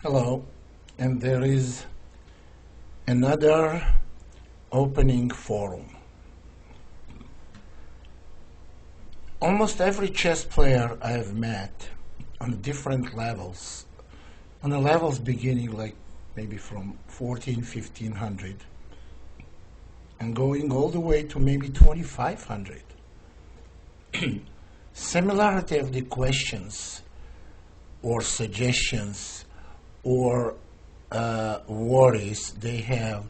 Hello, and there is another opening forum. Almost every chess player I have met on different levels, on the levels beginning like maybe from 1500 and going all the way to maybe 2500. Similarity of the questions or suggestions or worries they have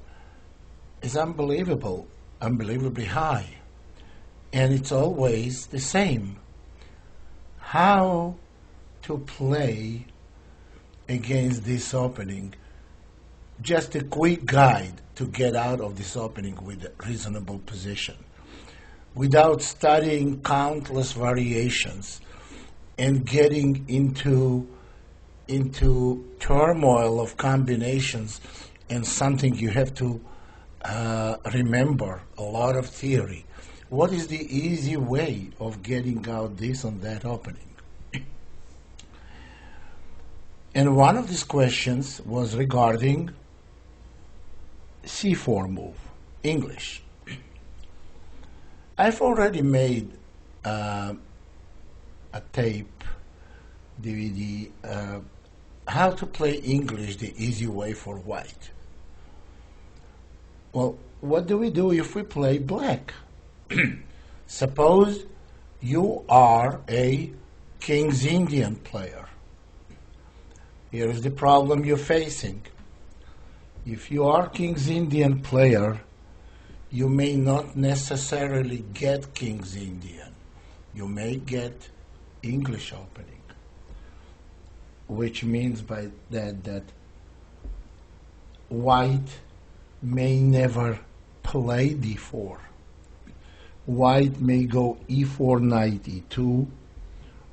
is unbelievably high. And it's always the same. How to play against this opening. Just a quick guide to get out of this opening with a reasonable position. Without studying countless variations and getting into turmoil of combinations and something you have to remember, a lot of theory. What is the easy way of getting out this on that opening? And one of these questions was regarding c4 move, English. I've already made a tape, DVD, how to play English the easy way for white. Well, what do we do if we play black? Suppose you are a King's Indian player. Here is the problem you're facing. If you are King's Indian player, you may not necessarily get King's Indian. You may get English opening, which means by that white may never play d4. White may go e4, knight e2,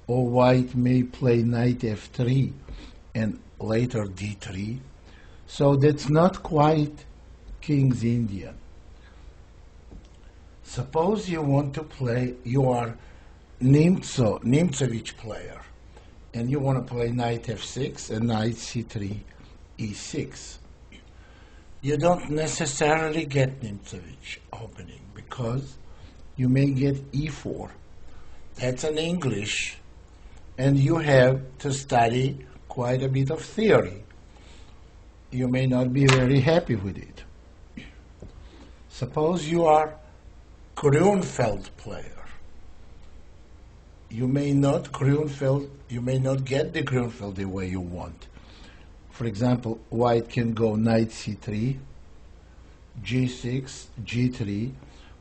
or white may play knight f3 and later d3. So that's not quite King's Indian. Suppose you want to play, you are Nimzovich player, and you want to play knight f6 and knight c3, e6. You don't necessarily get Nimzovich opening because you may get e4. That's an English, and you have to study quite a bit of theory. You may not be very happy with it. Suppose you are Grunfeld player. You may not get the Grunfeld the way you want. For example, white can go knight c3, g6, g3.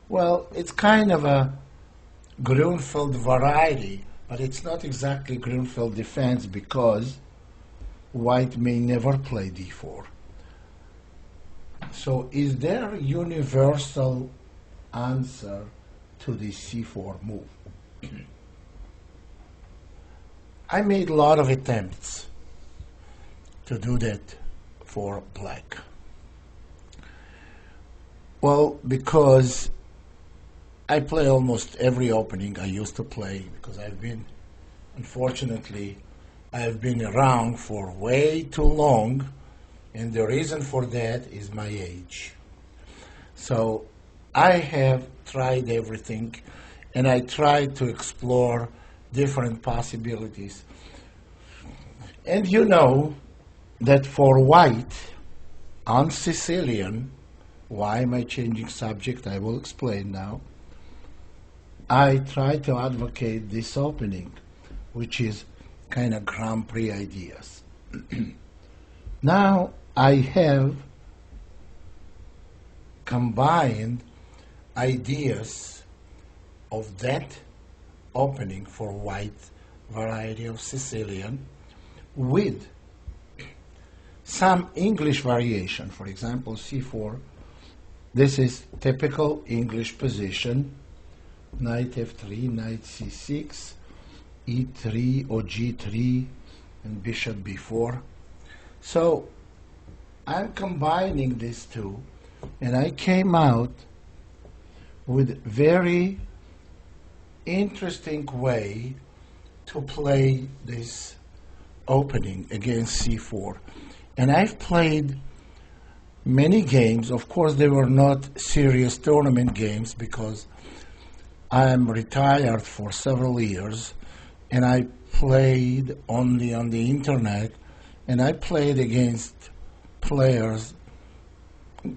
Well, it's kind of a Grunfeld variety, but it's not exactly Grunfeld defense because white may never play d4. So is there a universal answer to the c4 move? I made a lot of attempts to do that for black. Well, because I play almost every opening I used to play, because unfortunately, I've been around for way too long, and the reason for that is my age. So I have tried everything, and I tried to explore different possibilities. And you know that for white, on Sicilian, why am I changing subject? I will explain now. I try to advocate this opening, which is kind of Grand Prix ideas. Now I have combined ideas of that opening for white variety of Sicilian with some English variation. For example, c4. This is typical English position. Knight f3, knight c6, e3 or g3, and bishop b4. So I'm combining these two, and I came out with very interesting way to play this opening against c4. And I've played many games. Of course, they were not serious tournament games because I'm retired for several years, and I played only on the internet, and I played against players,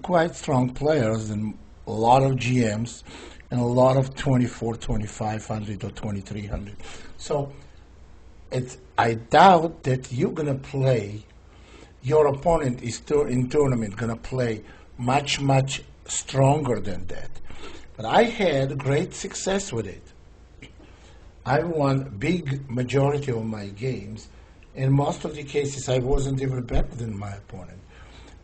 quite strong players, and a lot of GMs, and a lot of 24, 2500 or 2300. So I doubt that you're going to play, your opponent is in tournament going to play much, much stronger than that. But I had great success with it. I won big majority of my games. In most of the cases, I wasn't even better than my opponent.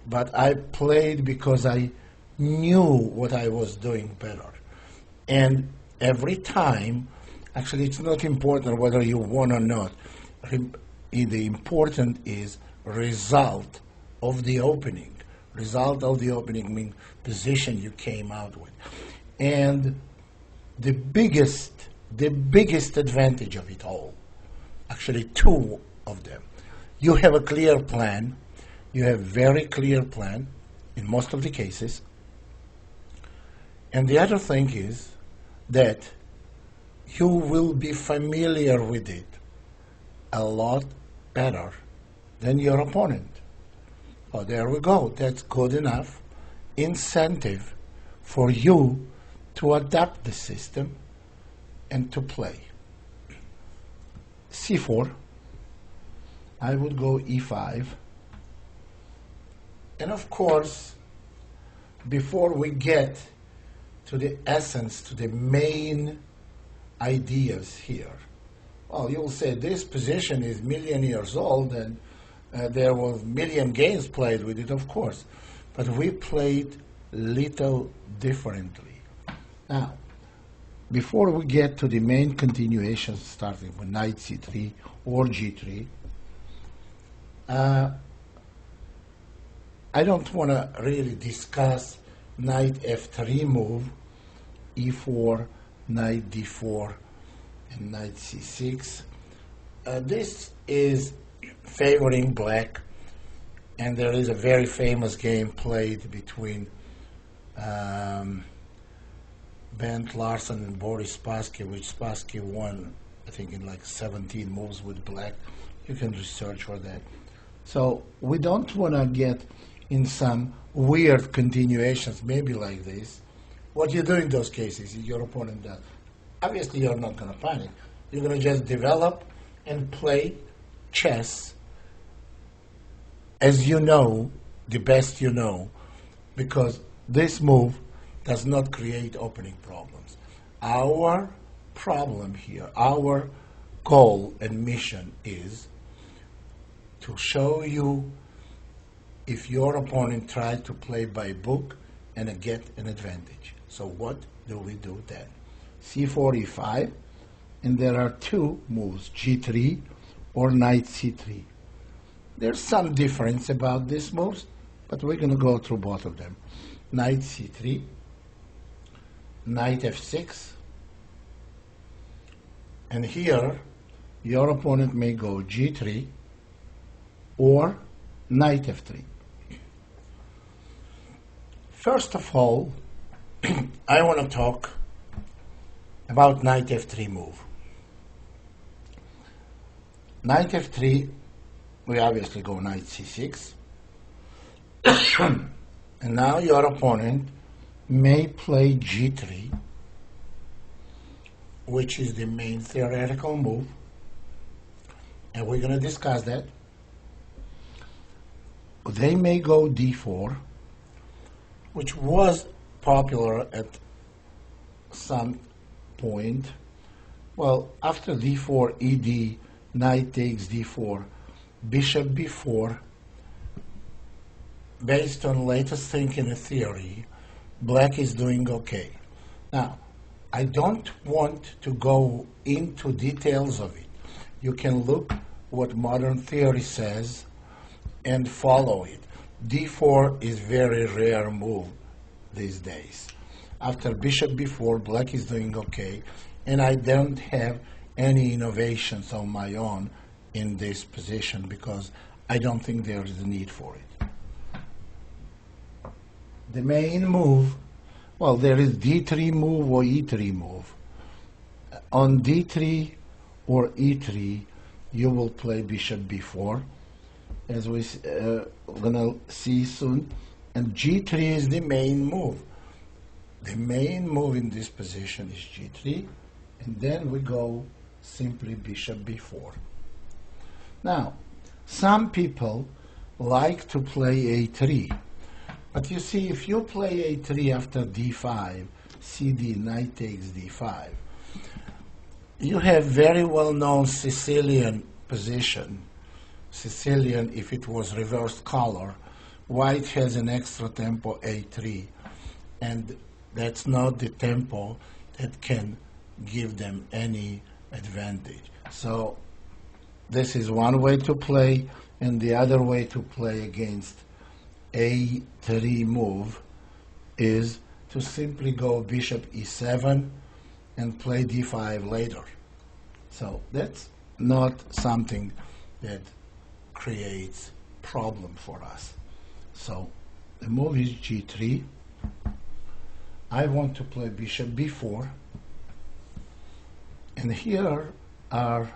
But I played because I knew what I was doing better. And every time, actually, it's not important whether you won or not. The important is result of the opening. Result of the opening means position you came out with. And the biggest advantage of it all, actually two of them. You have a clear plan. You have very clear plan in most of the cases. And the other thing is that you will be familiar with it a lot better than your opponent. Oh, there we go. That's good enough incentive for you to adapt the system and to play. c4, I would go e5. And of course, before we get to the essence, to the main ideas here, well, you'll say this position is million years old and there were million games played with it, of course. But we played little differently. Now, before we get to the main continuation, starting with knight c3 or g3, I don't want to really discuss knight f3 move, e4, knight d4, and knight c6. This is favoring black, and there is a very famous game played between Bent Larsen and Boris Spassky, which Spassky won, I think, in like 17 moves with black. You can research for that. So we don't want to get in some weird continuations, maybe like this. What you do in those cases is your opponent does. Obviously, you're not going to panic. You're going to just develop and play chess as you know, the best you know, because this move does not create opening problems. Our problem here, our goal and mission is to show you if your opponent tried to play by book and get an advantage. So what do we do then? c4, e5, and there are two moves, g3 or knight c3. There's some difference about these moves, but we're going to go through both of them. Knight c3, knight f6, and here your opponent may go g3 or knight f3. First of all, I want to talk about knight f3 move. Knight f3, we obviously go knight c6. And now your opponent may play g3, which is the main theoretical move. And we're going to discuss that. They may go d4, which was popular at some point. Well, after d4, ed, knight takes d4, bishop b4, based on latest thinking and theory, black is doing okay. Now, I don't want to go into details of it. You can look what modern theory says and follow it. d4 is very rare move these days. After bishop b4, black is doing okay, and I don't have any innovations on my own in this position because I don't think there is a need for it. The main move, well, there is D3 move or E3 move. On D3 or E3, you will play bishop B4, as we're gonna see soon, and G3 is the main move. The main move in this position is G3, and then we go simply bishop B4. Now, some people like to play A3, but you see, if you play A3 after D5, CD, knight takes D5, you have very well-known Sicilian position. Sicilian, if it was reversed color, white has an extra tempo A3, and that's not the tempo that can give them any advantage. So this is one way to play, and the other way to play against A3 move is to simply go bishop E7 and play D5 later. So that's not something that creates problem for us. So the move is G3. I want to play bishop B4, and here are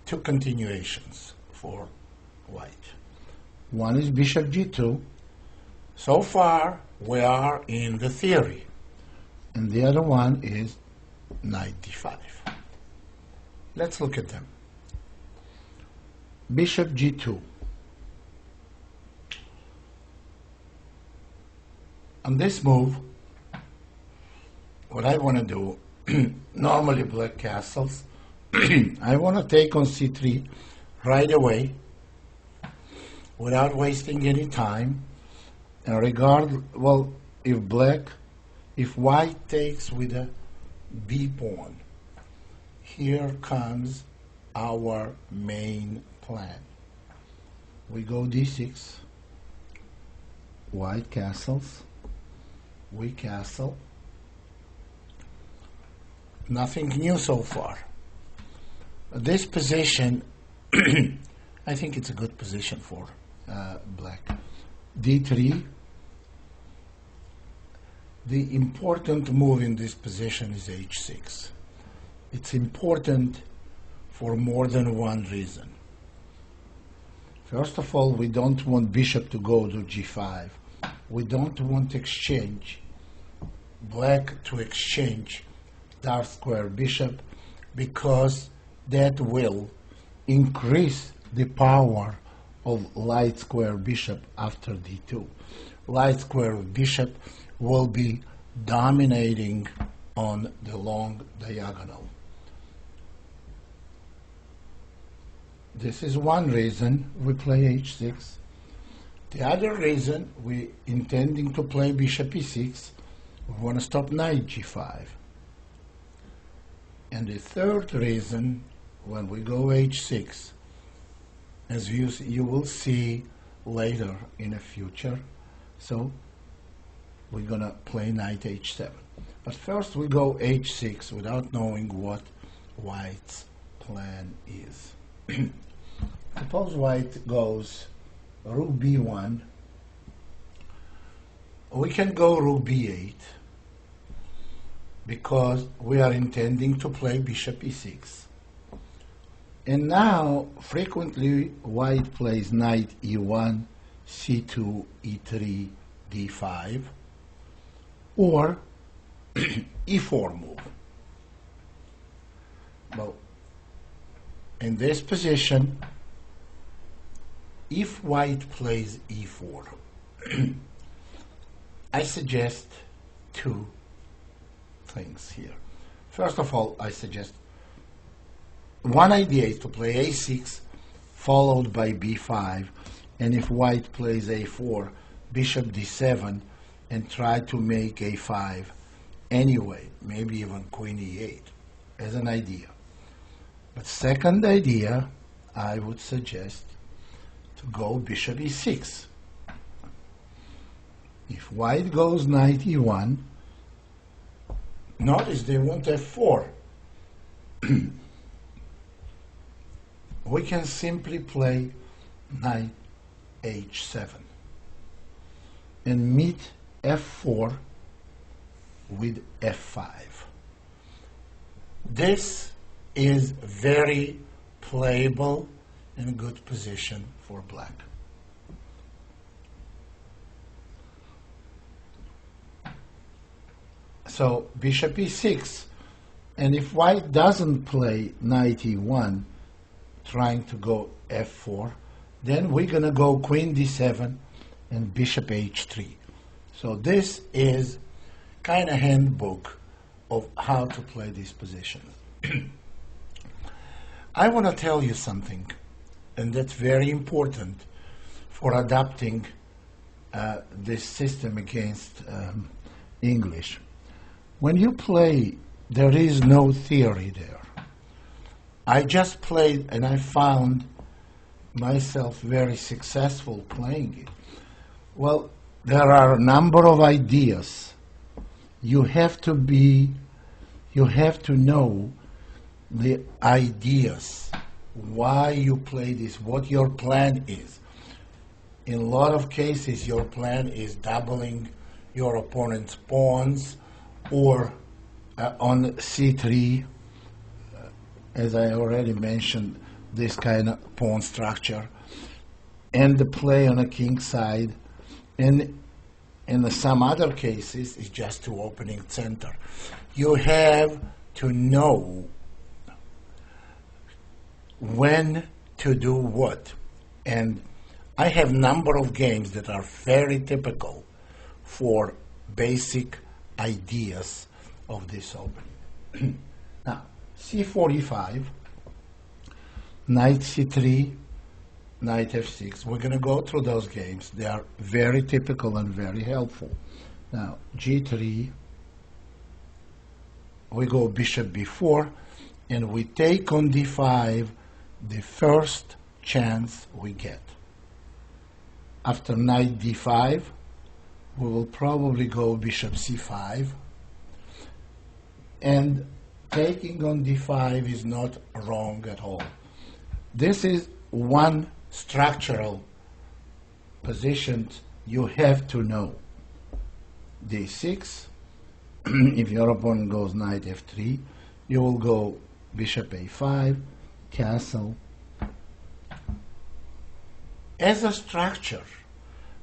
two continuations for white. One is bishop G2. So far we are in the theory, and the other one is knight D5. Let's look at them. Bishop G2. On this move, what I want to do, normally black castles, I want to take on C3 right away without wasting any time, and if white takes with a B pawn, here comes our main plan. We go D6, white castles, we castle. Nothing new so far. This position, I think it's a good position for black. D3. The important move in this position is H6. It's important for more than one reason. First of all, we don't want bishop to go to G5. We don't want exchange, black to exchange dark square bishop, because that will increase the power of light square bishop after D2. Light square bishop will be dominating on the long diagonal. This is one reason we play H6. The other reason we intending to play bishop E6, we want to stop knight G5. And the third reason, when we go H6, as you will see later in the future, so we're going to play knight H7. But first we go H6 without knowing what white's plan is. Suppose white goes rook B1. We can go rook B8 because we are intending to play bishop E6. And now, frequently, white plays knight E1, C2, E3, D5, or E4 move. Well, in this position, if white plays E4, I suggest two things here. First of all, I suggest one idea is to play A6 followed by B5, and if white plays A4, bishop D7, and try to make A5 anyway, maybe even queen E8 as an idea. But second idea, I would suggest to go bishop E6. If white goes knight E1, notice they want F4. we can simply play knight h7 and meet f4 with f5. This is very playable and good position for black. So bishop e6, and if white doesn't play knight e1, trying to go f4, then we're going to go queen d7 and bishop h3. So this is kind of handbook of how to play these positions. I want to tell you something, and that's very important for adapting this system against English. When you play, there is no theory there. I just played and I found myself very successful playing it. Well, there are a number of ideas. You have to know the ideas, why you play this, what your plan is. In a lot of cases, your plan is doubling your opponent's pawns, or on c3, as I already mentioned, this kind of pawn structure, and the play on a king side, and in some other cases, it's just to opening center. You have to know when to do what. And I have a number of games that are very typical for basic ideas of this opening. Now, c45, knight c3, knight f6. We're going to go through those games. They are very typical and very helpful. Now, g3, we go bishop b4, and we take on d5 the first chance we get. After knight d5, we will probably go bishop c5, and taking on d5 is not wrong at all. This is one structural position you have to know. d6, if your opponent goes knight f3, you will go bishop a5, castle. As a structure,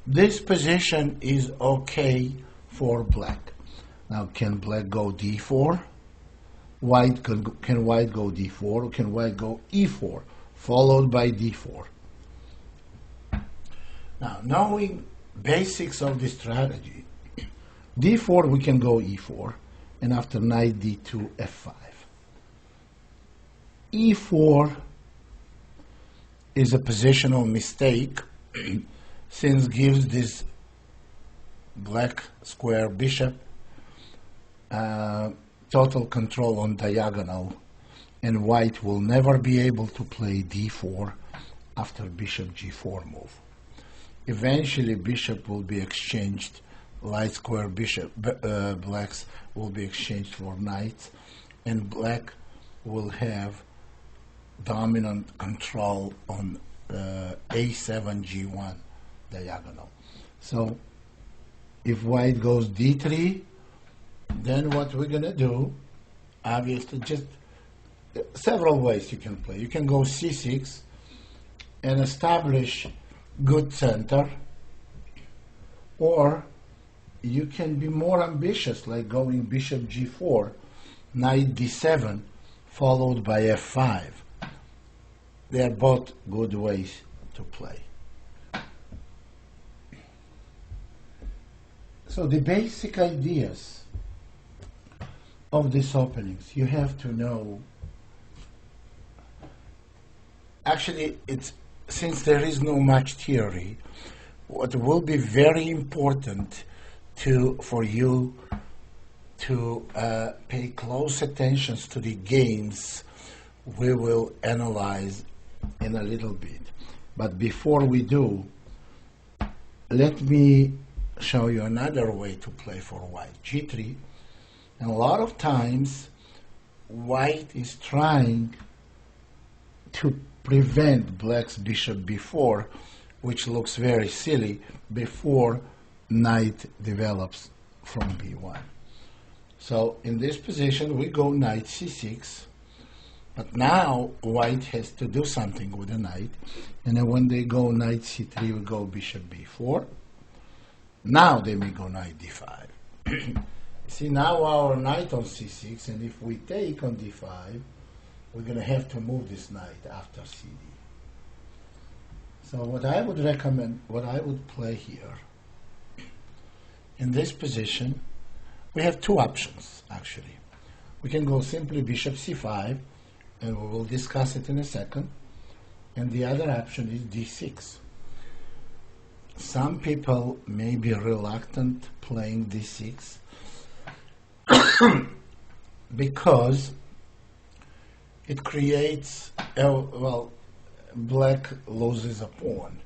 this position is okay for black. Now, can black go d4? Can white go d4, or can white go e4, followed by d4? Now, knowing basics of the strategy, d4 we can go e4, and after knight d2, f5. e4 is a positional mistake, since gives this black square bishop total control on diagonal, and white will never be able to play d4 after bishop g4 move. Eventually bishop will be exchanged, light square bishop, blacks will be exchanged for knights, and black will have dominant control on a7 g1 diagonal. So if white goes d3, then what we're going to do, obviously, just several ways you can play. You can go c6 and establish good center, or you can be more ambitious, like going bishop g4, knight d7, followed by f5. They are both good ways to play. So the basic ideas of these openings, you have to know. Actually, since there is no much theory, what will be very important for you to pay close attention to the games we will analyze in a little bit. But before we do, let me show you another way to play for white. g3, and a lot of times white is trying to prevent black's bishop b4, which looks very silly, before knight develops from b1. So in this position, we go knight c6, but now white has to do something with the knight, and then when they go knight c3, we go bishop b4. Now they may go knight d5. See, now our knight on c6, and if we take on d5, we're going to have to move this knight after cd. So what I would recommend, what I would play here, in this position, we have two options, actually. We can go simply bishop c5, and we will discuss it in a second, and the other option is d6. Some people may be reluctant playing d6 because it creates, black loses a pawn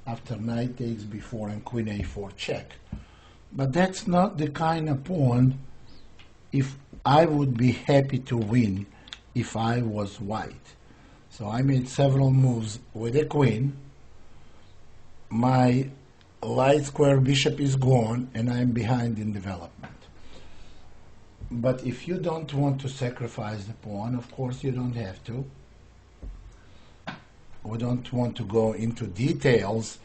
after knight takes b4 and queen a4 check. But that's not the kind of pawn if I would be happy to win if I was white. So I made several moves with a queen. My light square bishop is gone and I'm behind in development. But if you don't want to sacrifice the pawn, of course you don't have to. We don't want to go into details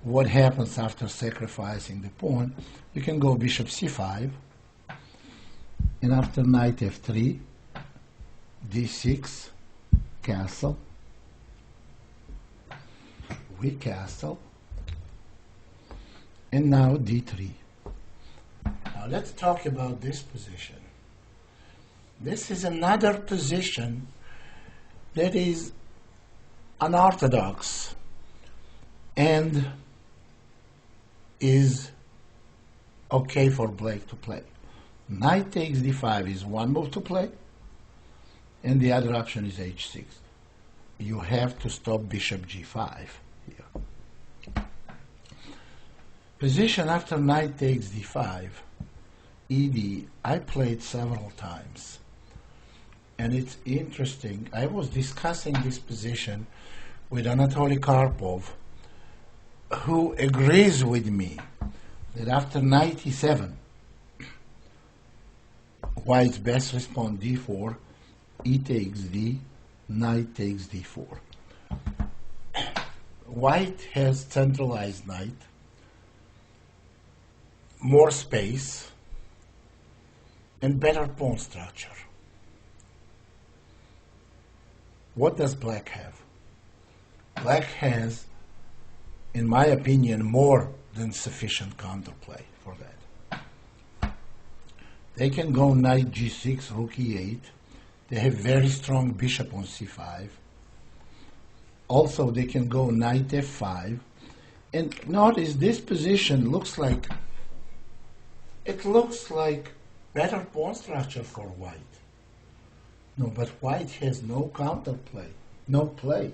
what happens after sacrificing the pawn. You can go bishop c5, and after knight f3, d6, castle, we castle, and now d3. Now let's talk about this position. This is another position that is unorthodox and is okay for black to play. Knight takes d5 is one move to play, and the other option is h6. You have to stop bishop g5 here. Position after knight takes d5, ed, I played several times. And it's interesting, I was discussing this position with Anatoly Karpov, who agrees with me that after knight e7, white's best response d4, e takes d, knight takes d4. White has centralized knight, more space, and better pawn structure. What does black have? Black has, in my opinion, more than sufficient counterplay for that. They can go knight g6, rook e8. They have very strong bishop on c5. Also, they can go knight f5. And notice this position looks like, it looks like better pawn structure for white. No, but white has no counterplay, no play.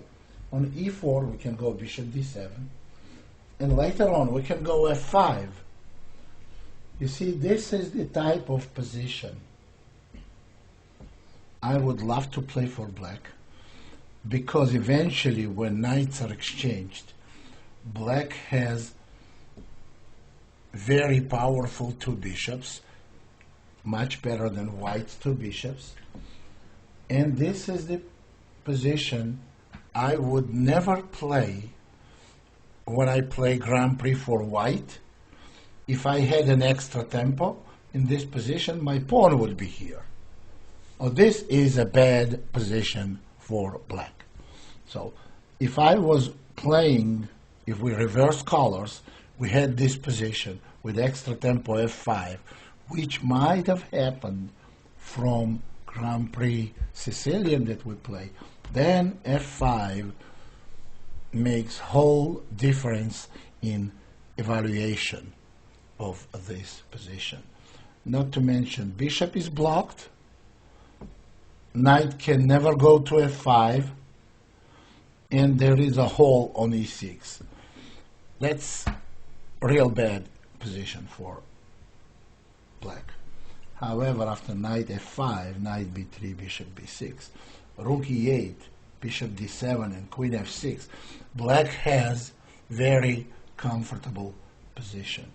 On e4, we can go bishop d7. And later on, we can go f5. You see, this is the type of position I would love to play for black, because eventually, when knights are exchanged, black has very powerful two bishops, much better than white's two bishops. And this is the position I would never play when I play Grand Prix for white. If I had an extra tempo in this position, my pawn would be here. Oh, this is a bad position for black. So if I was playing, if we reverse colors, we had this position with extra tempo f5, which might have happened from Grand Prix Sicilian that we play. Then f5 makes whole difference in evaluation of this position. Not to mention bishop is blocked, knight can never go to f5, and there is a hole on e6. That's a real bad position for black. However, after knight f5, knight b3, bishop b6, rook e8 bishop d7 and queen f6, black has very comfortable position.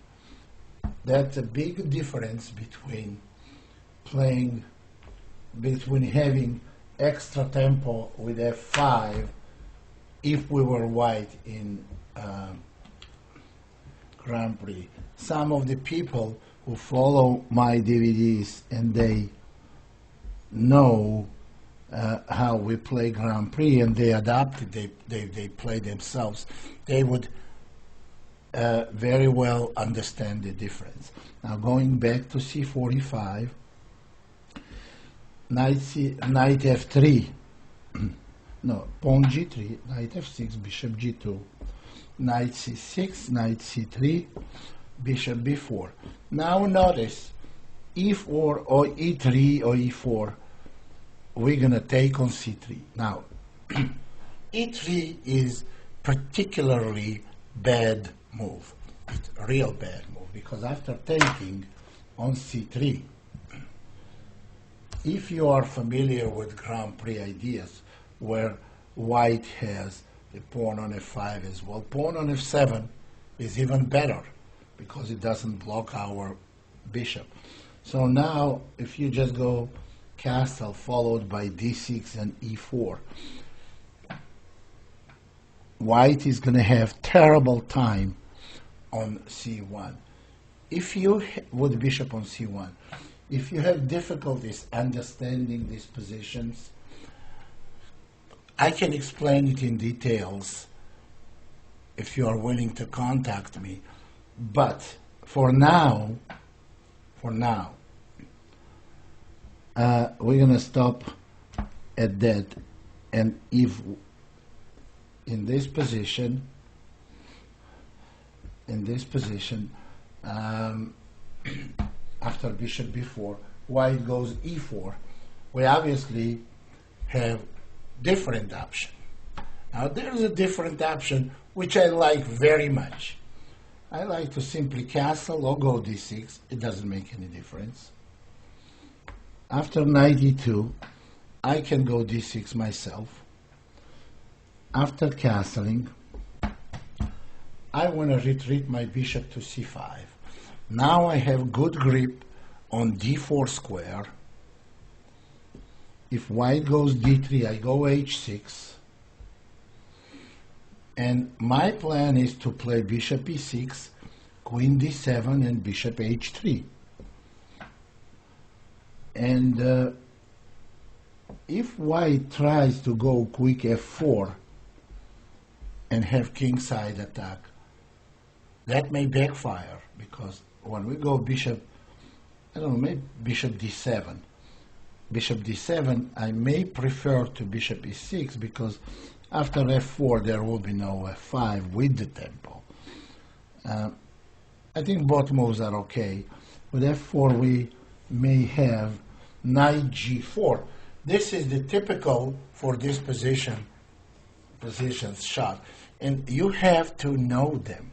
That's a big difference between having extra tempo with f5 if we were white in Grand Prix. Some of the people who follow my DVDs and they know how we play Grand Prix and they adapt it, they play themselves, they would very well understand the difference. Now going back to c45, knight f3, no, pawn g3, knight f6, bishop g2, knight c6, knight c3, bishop b4. Now notice, e4 or e3 or e4, we're going to take on c3. Now, e3 is particularly bad move. It's a real bad move, because after taking on c3, if you are familiar with Grand Prix ideas, where white has the pawn on f5 as well, pawn on f7 is even better, because it doesn't block our bishop. So now, if you just go castle followed by d6 and e4, white is going to have terrible time on c1. If you, with bishop on c1, if you have difficulties understanding these positions, I can explain it in details if you are willing to contact me. But for now, we're going to stop at that. And if in this position, after bishop b4, white goes e4, we obviously have different option. Now there's a different option which I like very much. I like to simply castle or go d6. It doesn't make any difference. After knight e2, I can go d6 myself. After castling, I want to retreat my bishop to c5. Now I have good grip on d4 square. If white goes d3, I go h6. And my plan is to play bishop e6, queen d7, and bishop h3. And if white tries to go quick f4 and have kingside attack, that may backfire, because when we go bishop, I don't know, maybe bishop d7. Bishop d7, I may prefer to bishop e6, because after f4 there will be no f5 with the tempo. I think both moves are okay. With f4 we may have knight g4. This is the typical for this positions shot, and you have to know them.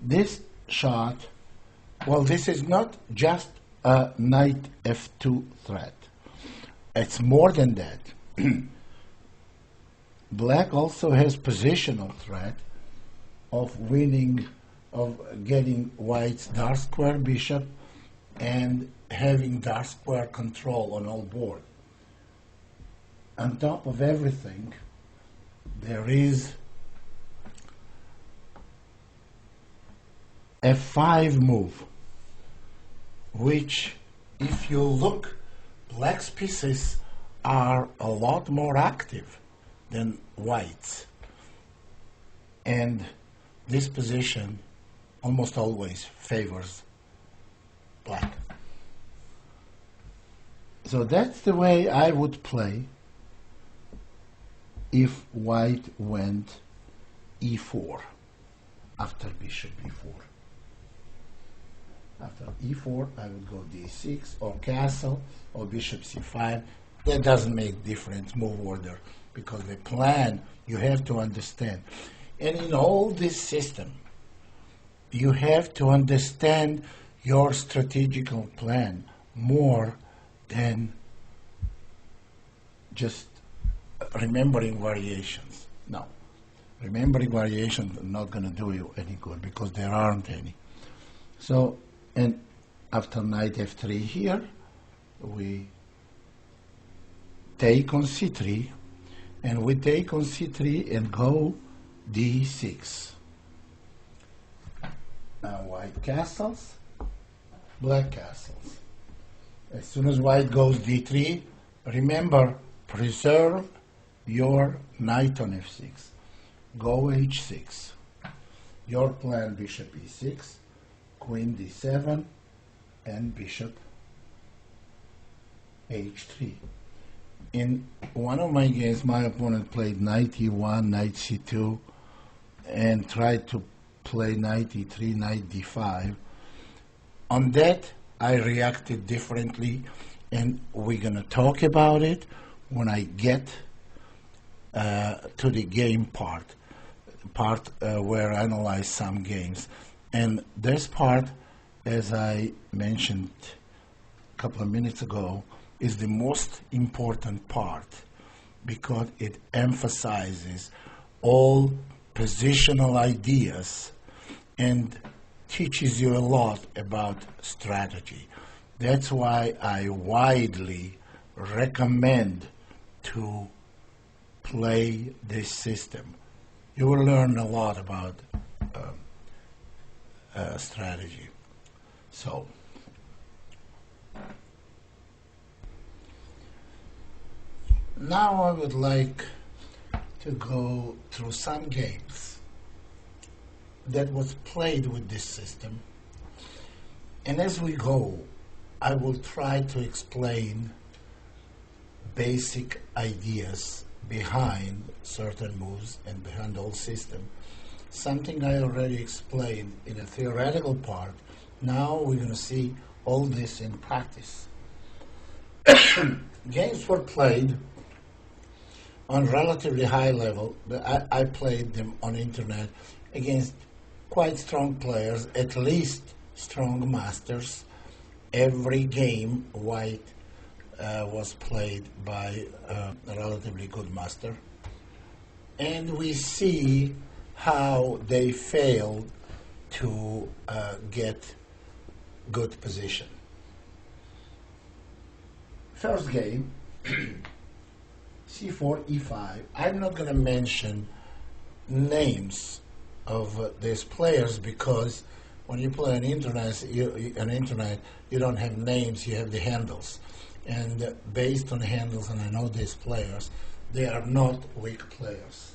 This shot, well, this is not just a knight f2 threat. It's more than that. Black also has positional threat of winning, of getting white's dark square bishop and having dark square control on all board. On top of everything, there is a f5 move, which, if you look, black's pieces are a lot more active than white's. And this position almost always favors black. So that's the way I would play if white went e4 after bishop e4. After e4, I would go d6 or castle or bishop c5. That doesn't make difference, move order, because the plan you have to understand. And in all this system, you have to understand your strategical plan more than just remembering variations. No. Remembering variations are not going to do you any good because there aren't any. So, and after knight f3 here, we take on c3, and we take on c3 and go d6. Now white castles, black castles. As soon as white goes d3, remember, preserve your knight on f6. Go h6. Your plan, bishop e6, queen d7, and bishop h3. In one of my games, my opponent played knight e1, knight c2, and tried to play knight e3, knight d5. On that, I reacted differently, and we're going to talk about it when I get to the game part where I analyze some games. And this part, as I mentioned a couple of minutes ago, is the most important part because it emphasizes all positional ideas and teaches you a lot about strategy. That's why I widely recommend to play this system. You will learn a lot about strategy. So, now I would like to go through some games that was played with this system. And as we go, I will try to explain basic ideas behind certain moves and behind the whole system. Something I already explained in a theoretical part. Now we're going to see all this in practice. Games were played on relatively high level. I played them on internet against quite strong players, at least strong masters. Every game white was played by a relatively good master. And we see how they failed to get good position. First game, c4, e5. I'm not going to mention names of these players because when you play on internet, you don't have names, you have the handles. And based on the handles, and I know these players, they are not weak players.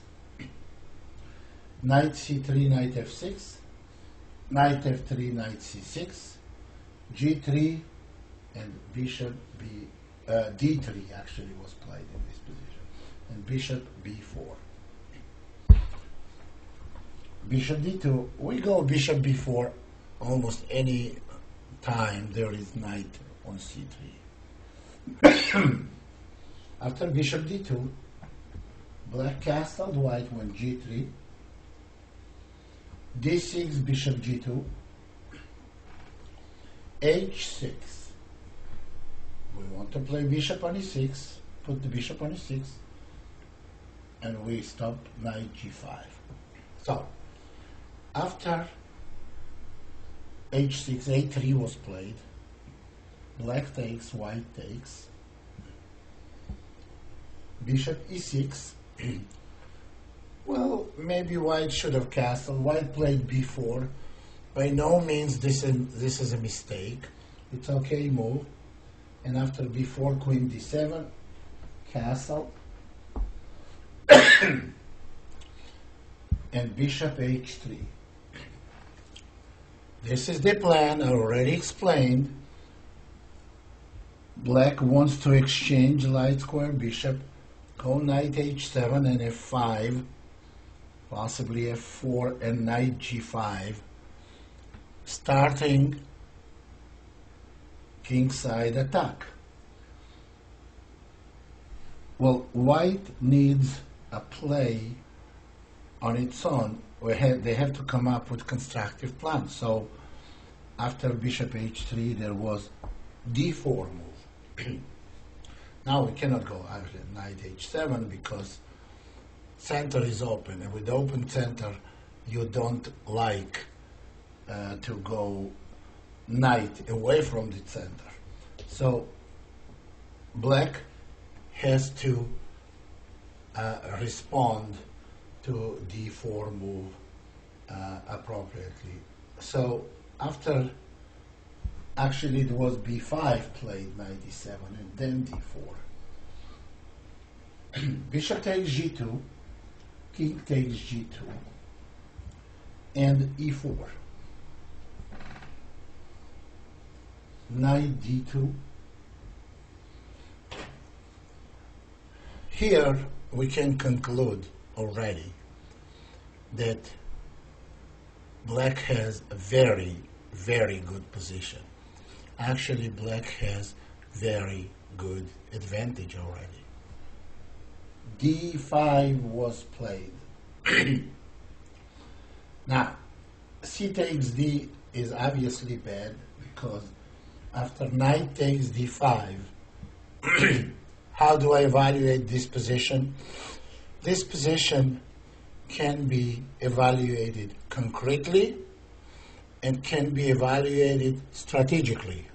Knight c3, knight f6, knight f3, knight c6, g3, and bishop d3 actually was played in this position, and bishop b4. Bishop d2, we go bishop b4 almost any time there is knight on c3. After bishop d2, black castled, white went g3, d6, bishop g2, h6. We want to play bishop on e6, put the bishop on e6, and we stop knight g5. So, after h6, a3 was played, black takes, white takes, bishop e6. Well, maybe white should have castled. White played b4. By no means this is a mistake. It's okay move. And after b4, queen d7, castle, and bishop h3. This is the plan I already explained. Black wants to exchange light square bishop, go knight h7 and f5, possibly f4 and knight g5, starting kingside attack. Well, white needs a play on its own. They have to come up with constructive plans. So after bishop h3 there was d4 move. Now we cannot go actually knight h7 because center is open, and with open center you don't like to go knight away from the center. So black has to respond to d4 move appropriately. So after, actually it was b5 played, knight e7, and then d4. Bishop takes g2, king takes g2, and e4. Knight d2. Here we can conclude already that black has a very, very good position. Actually, black has very good advantage already. d5 was played. Now, c takes d is obviously bad because after knight takes d5, how do I evaluate this position? This position can be evaluated concretely and can be evaluated strategically.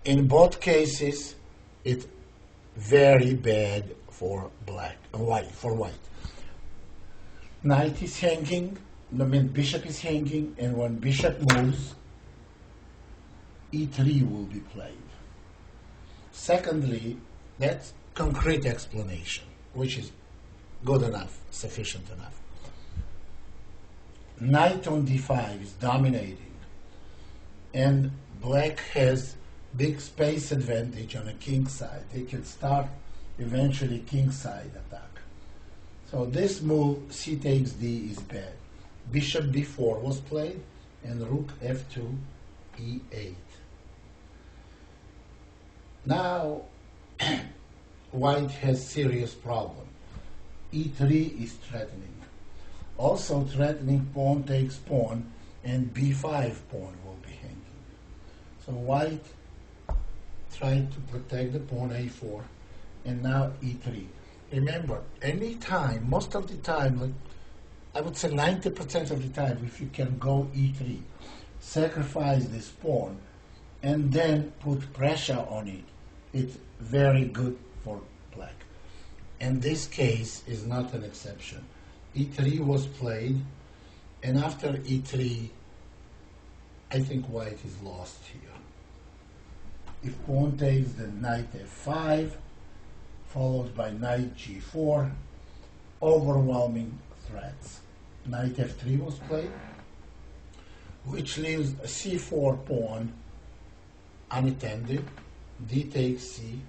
In both cases, it's very bad for white. Knight is hanging, bishop is hanging, and when bishop moves, e3 will be played. Secondly, that's concrete explanation, which is good enough, sufficient enough. Knight on d5 is dominating, and black has big space advantage on a king side. They can start eventually king side attack. So this move, c takes d, is bad. Bishop b4 was played, and rook f2, e8. Now, white has serious problem. e3 is threatening. Also threatening pawn takes pawn, and b5 pawn will be hanging. So white tried to protect the pawn a4, and now e3. Remember, any time, most of the time, like I would say 90% of the time, if you can go e3, sacrifice this pawn, and then put pressure on it, it's very good for black. And this case is not an exception. e3 was played, and after e3, I think white is lost here. If pawn takes, then knight f5, followed by knight g4, overwhelming threats. Knight f3 was played, which leaves a c4 pawn unattended. D takes c,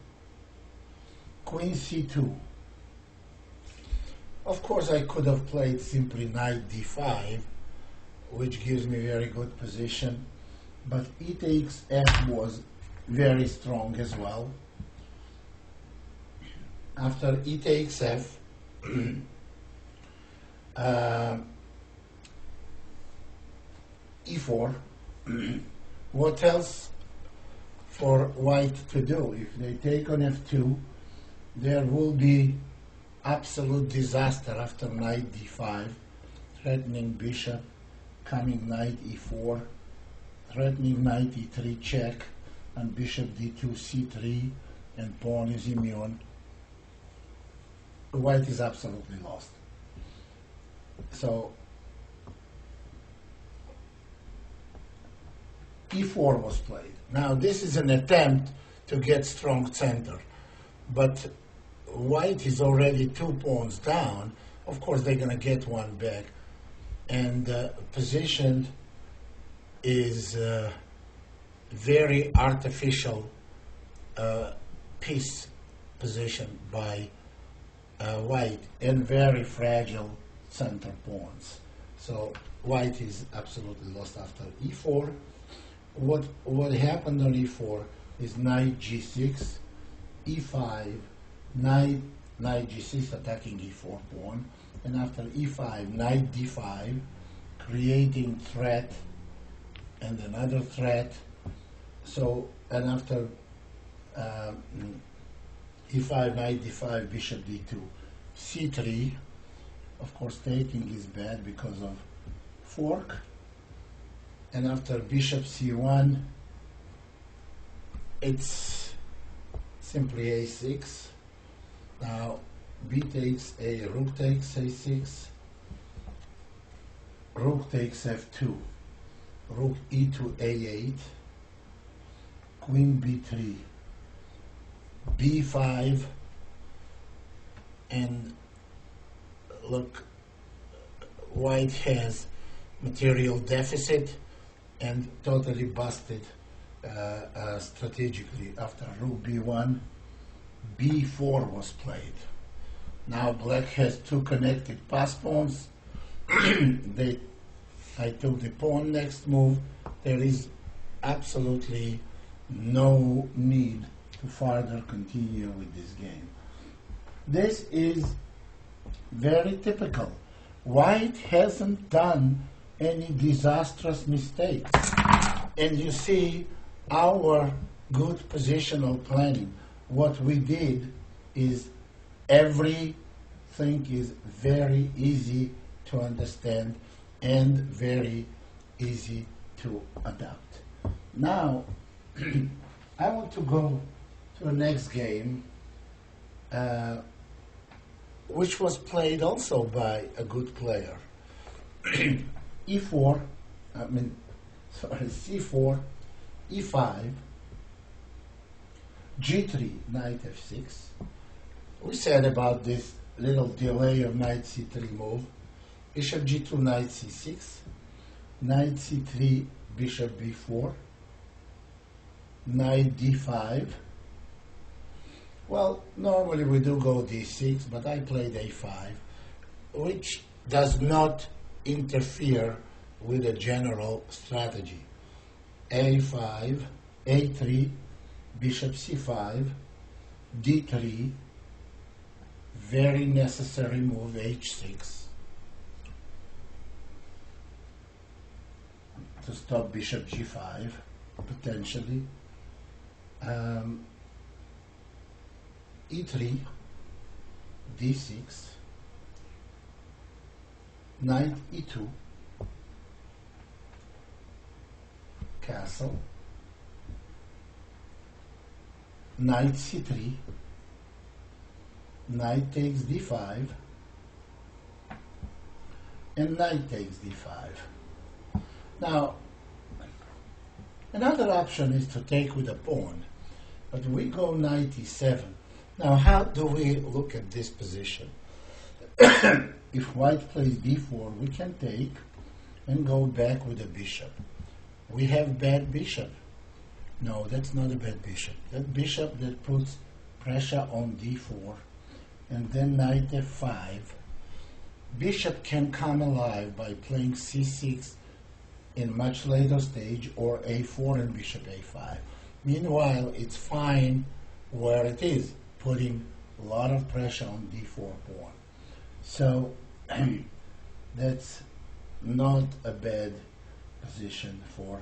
queen c2. Of course, I could have played simply knight d5, which gives me very good position, but e takes f was very strong as well. After e takes f, e4. What else for white to do? If they take on f2, there will be absolute disaster after knight d5, threatening bishop, coming knight e4, threatening knight e3 check, and bishop d2 c3, and pawn is immune. White is absolutely lost. So e4 was played. Now this is an attempt to get strong center, but white is already 2 pawns down. Of course they're going to get one back, and positioned is very artificial piece position by white, and very fragile center pawns. So white is absolutely lost after e4. What happened on e4 is knight g6, e5, knight g6 attacking e4 pawn, and after e5, knight d5, creating threat and another threat. So, and after e5, knight d5, bishop d2, c3. Of course, taking is bad because of fork. And after bishop c1, it's simply a6. Now b takes a, rook takes a6, rook takes f2, rook e2 a8, queen b3, b5, and look, white has material deficit and totally busted strategically. After rook b1, b4 was played. Now black has two connected pass pawns. I took the pawn next move. There is absolutely no need to further continue with this game. This is very typical. White hasn't done any disastrous mistakes. And you see our good positional planning. What we did is everything is very easy to understand and very easy to adapt. Now, I want to go to the next game, which was played also by a good player. C4, E5, G3, knight F6. We said about this little delay of knight C3 move. Bishop G2, knight C6, knight C3, bishop B4, knight D5. Well, normally we do go D6, but I played A5, which does not interfere with the general strategy. A5, A3, bishop C5, D3, very necessary move, H6, to stop bishop G5, potentially. E3, D6, knight E2, castle, knight C3, knight takes D5, and knight takes D5. Now, another option is to take with a pawn, but we go knight E7. Now, how do we look at this position? If white plays D4, we can take and go back with a bishop. We have bad bishop. No, that's not a bad bishop. That bishop that puts pressure on D4, and then knight F5. Bishop can come alive by playing C6 in much later stage, or A4 and bishop A5. Meanwhile, it's fine where it is, putting a lot of pressure on D4 pawn. So that's not a bad position for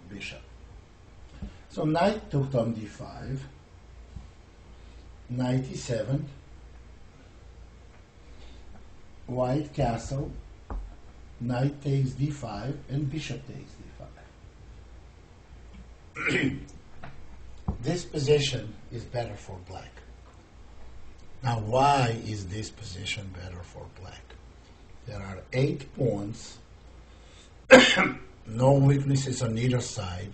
bishop. So knight took on D5, knight E7, white castle, knight takes D5, and bishop takes D5. This position is better for black. Now, why is this position better for black? There are 8 pawns, no weaknesses on either side.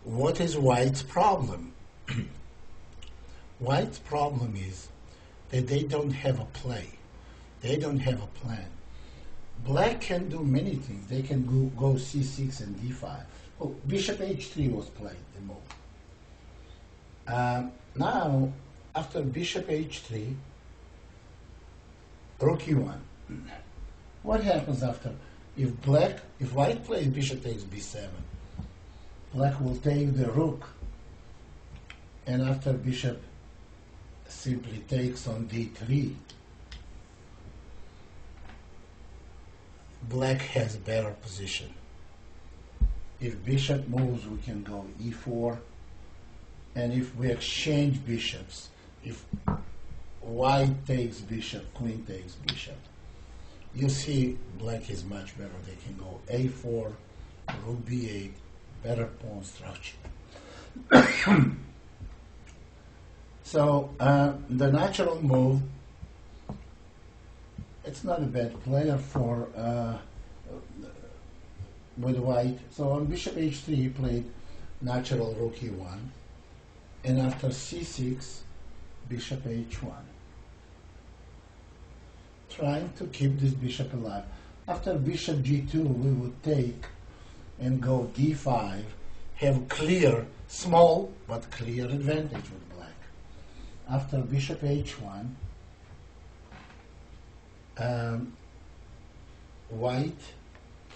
What is white's problem? White's problem is that they don't have a play. They don't have a plan. Black can do many things. They can go C6 and D5. Oh, bishop H3 was played, the move. Now, after bishop H3, rook E1. What happens after? If white plays bishop takes B7, black will take the rook, and after bishop simply takes on D3, black has better position. If bishop moves, we can go E4, and if we exchange bishops, if white takes bishop, queen takes bishop, you see black is much better. They can go a4, rook b8, better pawn structure. So the natural move, it's not a bad player for with white. So on bishop h3 he played natural rook e1, and after c6 bishop h1, trying to keep this bishop alive. After bishop g2 we would take and go d5, have clear, small but clear advantage with black. After bishop h1, white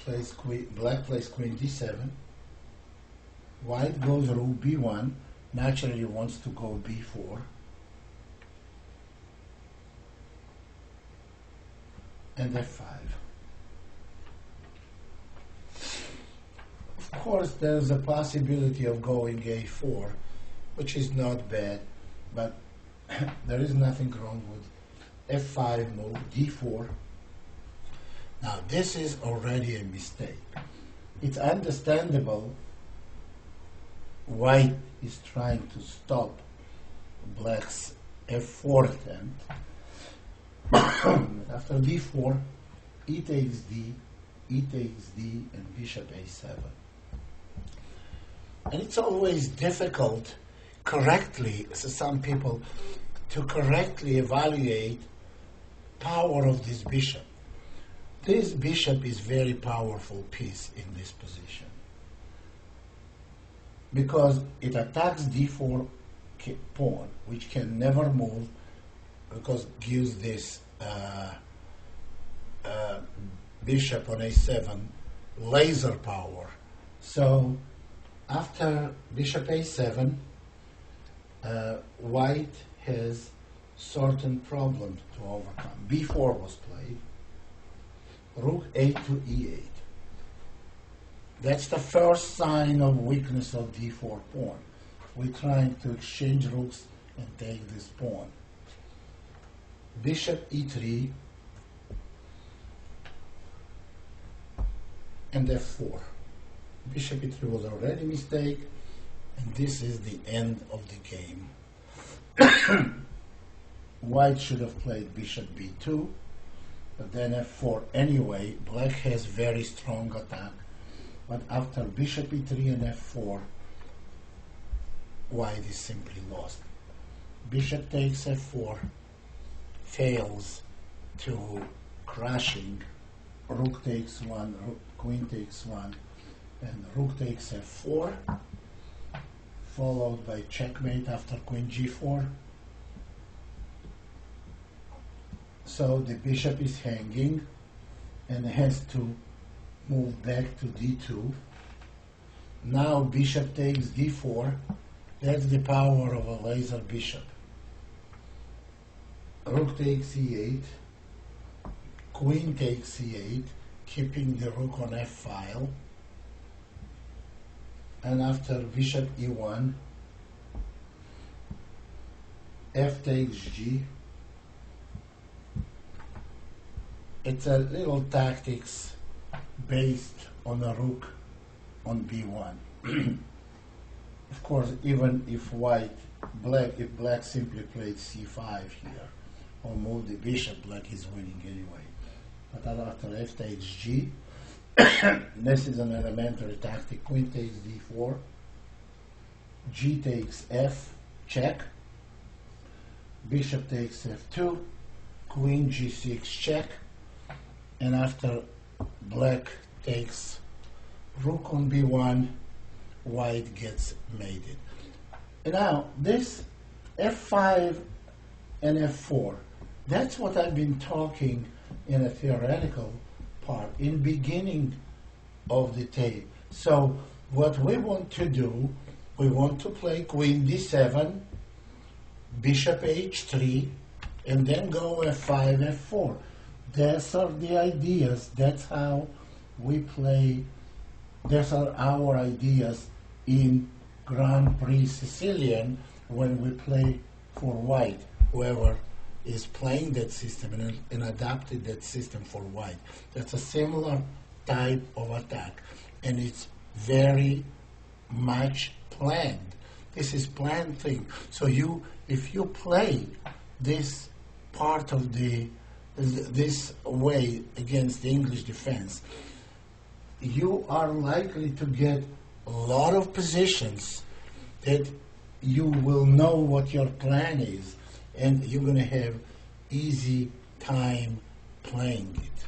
plays queen, black plays queen d7, white goes rook b1, naturally wants to go b4, and f5. Of course, there's a possibility of going a4, which is not bad, but there is nothing wrong with f5 move, d4. Now, this is already a mistake. It's understandable white is trying to stop black's f4 attempt. After d4, e takes d, and bishop a7. And it's always difficult correctly, so some people, to correctly evaluate power of this bishop. This bishop is very powerful piece in this position because it attacks d4 pawn, which can never move because it gives this bishop on a7 laser power. So after bishop a7, white has certain problems to overcome. b4 was played, rook a to e8. That's the first sign of weakness of d4 pawn. We're trying to exchange rooks and take this pawn. Bishop e3 and f4. Bishop e3 was already a mistake, and this is the end of the game. White should have played bishop b2, but then f4 anyway. Black has very strong attack, but after bishop e3 and f4, white is simply lost. Bishop takes f4, fails to crushing, rook takes one, queen takes one, and rook takes f4, followed by checkmate after queen g4. So the bishop is hanging and has to move back to d2. Now bishop takes d4. That's the power of a laser bishop. Rook takes e8. Queen takes e8, keeping the rook on f file. And after bishop e1, f takes g. It's a little tactics based on a rook on b1. Of course, even if if black simply played c5 here, or moved the bishop, black is winning anyway. But after f takes g, this is an elementary tactic. Queen takes d4, g takes f, check, bishop takes f2, queen g6, check, and after black takes rook on b1, white gets mated. And now this f5 and f4, that's what I've been talking in a theoretical part in beginning of the tape. So what we want to do, we want to play queen d7, bishop h3, and then go f5, f4. Those are the ideas. That's how we play. Those are our ideas in Grand Prix Sicilian when we play for white, whoever is playing that system and adapted that system for white. That's a similar type of attack, and it's very much planned. This is planned thing. So if you play this part of this way against the English defense, you are likely to get a lot of positions that you will know what your plan is, and you're going to have easy time playing it.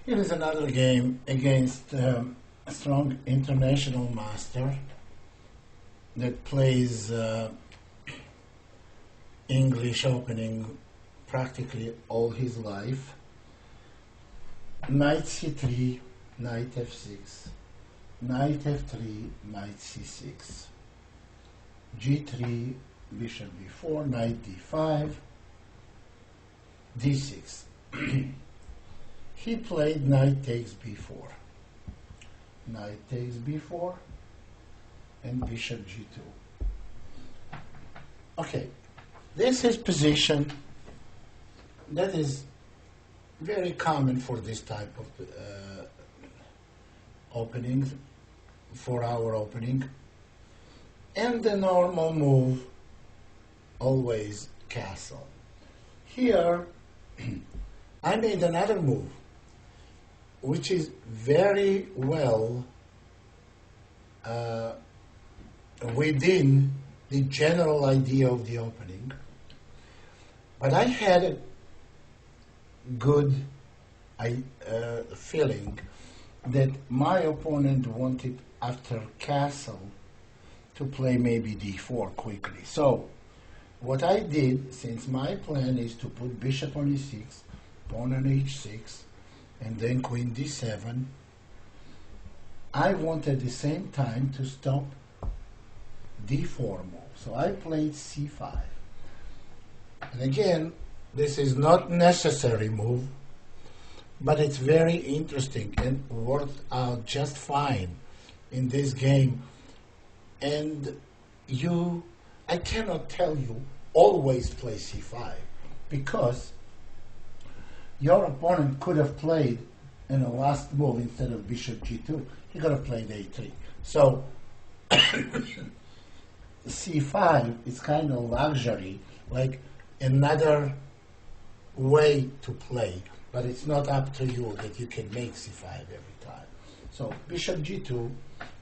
Here is another game against a strong international master that plays English opening practically all his life. Knight c3, knight f6, knight f3, knight c6, g3, bishop b4, knight d5, d6. He played knight takes b4, knight takes b4, and bishop g2. Okay, this is position that is very common for this type of openings, for our opening. And the normal move, always castle. Here, I made another move, which is very well within the general idea of the opening. But I had a good feeling that my opponent wanted, after castle, to play maybe d4 quickly. So what I did, since my plan is to put bishop on e6, pawn on h6, and then queen d7, I wanted at the same time to stop d4 move. So I played c5. And again, this is not necessary move, but it's very interesting and worked out just fine in this game. And I cannot tell you always play c5, because your opponent could have played in a last move instead of bishop g2. He could have played a3. So c5 is kind of luxury, like another way to play, but it's not up to you that you can make c5 every time. So bishop g2,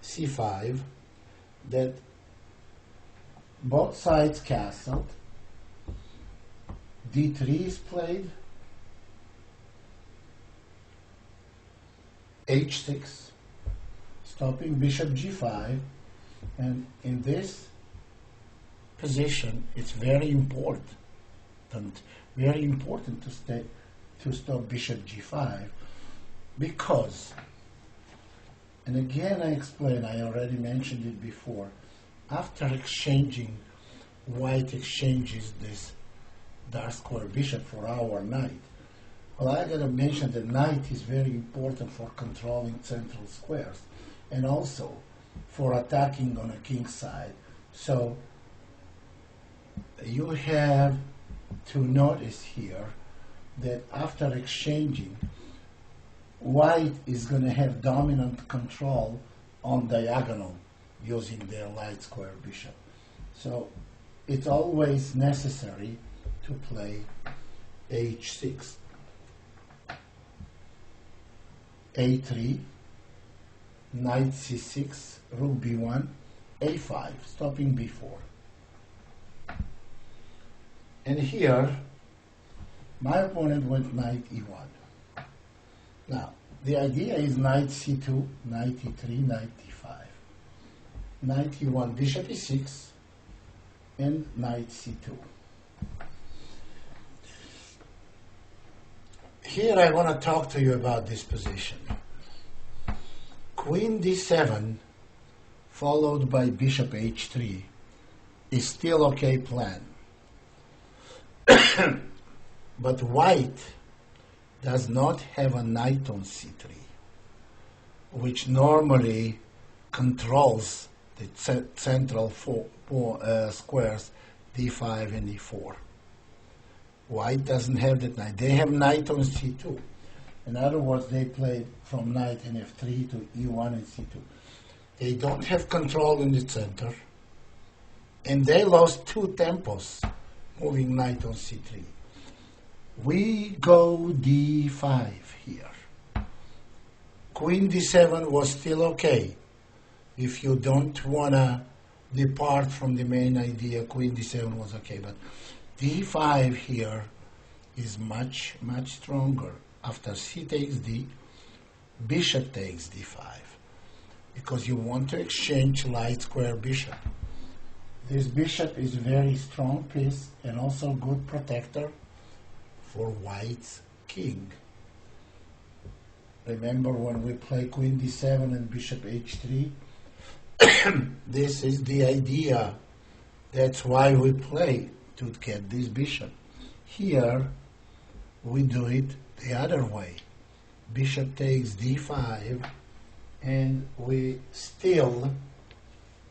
c5, that both sides castled, d3 is played, h6, stopping bishop g5, and in this position it's very important to stop bishop g5, because, and again I explain, I already mentioned it before, after exchanging, white exchanges this dark square bishop for our knight. Well, I gotta mention that knight is very important for controlling central squares and also for attacking on a king side. So you have to notice here that after exchanging, white is going to have dominant control on diagonal using their light square bishop. So it's always necessary to play h6, a3, knight c6, rook b1, a5, stopping b4. And here, my opponent went knight e1. Now, the idea is knight c2, knight e3, knight d5. Knight e1, bishop e6, and knight c2. Here I want to talk to you about this position. Queen d7 followed by bishop h3 is still okay plan. But white does not have a knight on c3. which normally controls the central squares d5 and e4. White doesn't have that knight. They have knight on c2. In other words, they played from knight in f3 to e1 and c2. They don't have control in the center, and they lost 2 tempos moving knight on c3. We go d5 here. Queen d7 was still okay. If you don't want to depart from the main idea, queen d7 was okay. But d5 here is much, much stronger. After c takes d, bishop takes d5. Because you want to exchange light square bishop. This bishop is a very strong piece and also good protector for white's king. Remember when we play queen d7 and bishop h3? This is the idea. That's why we play, to get this bishop. Here, we do it the other way. Bishop takes d5, and we still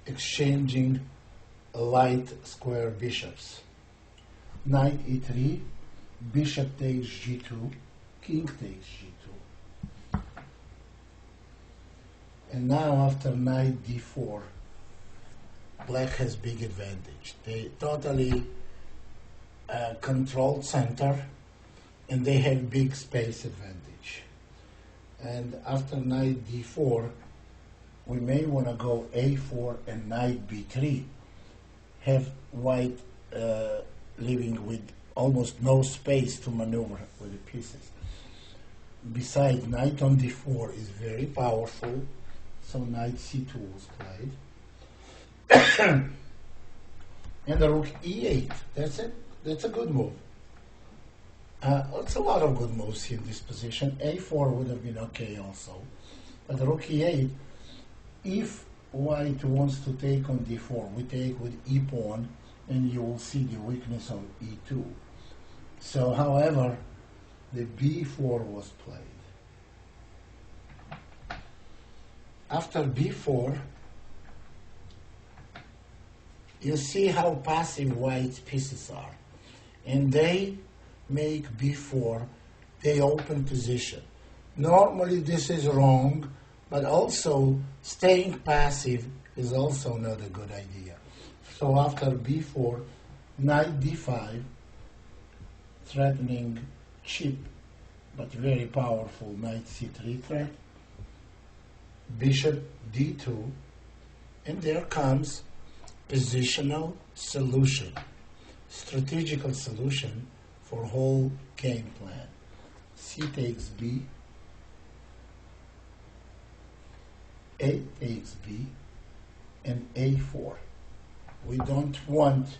exchanging light square bishops. Knight e3, bishop takes g2, king takes g2. And now after knight d4, black has big advantage. They totally controlled center, and they have big space advantage. And after knight d4, we may want to go a4 and knight b3, have white living with almost no space to maneuver with the pieces. Besides, knight on d4 is very powerful, so knight c2 was played. And the rook e8, that's it. That's a good move. It's a lot of good moves in this position. a4 would have been okay also. But the rook e8, if white wants to take on d4, we take with e pawn, and you will see the weakness of e2. So, however, the b4 was played. After b4, you see how passive white's pieces are. And they make b4 the open position. Normally this is wrong, but also staying passive is also not a good idea. So after b4, knight d5, threatening cheap but very powerful knight c3 threat, bishop d2, and there comes positional solution, strategical solution for whole game plan. C takes b, a takes b, and a4. We don't want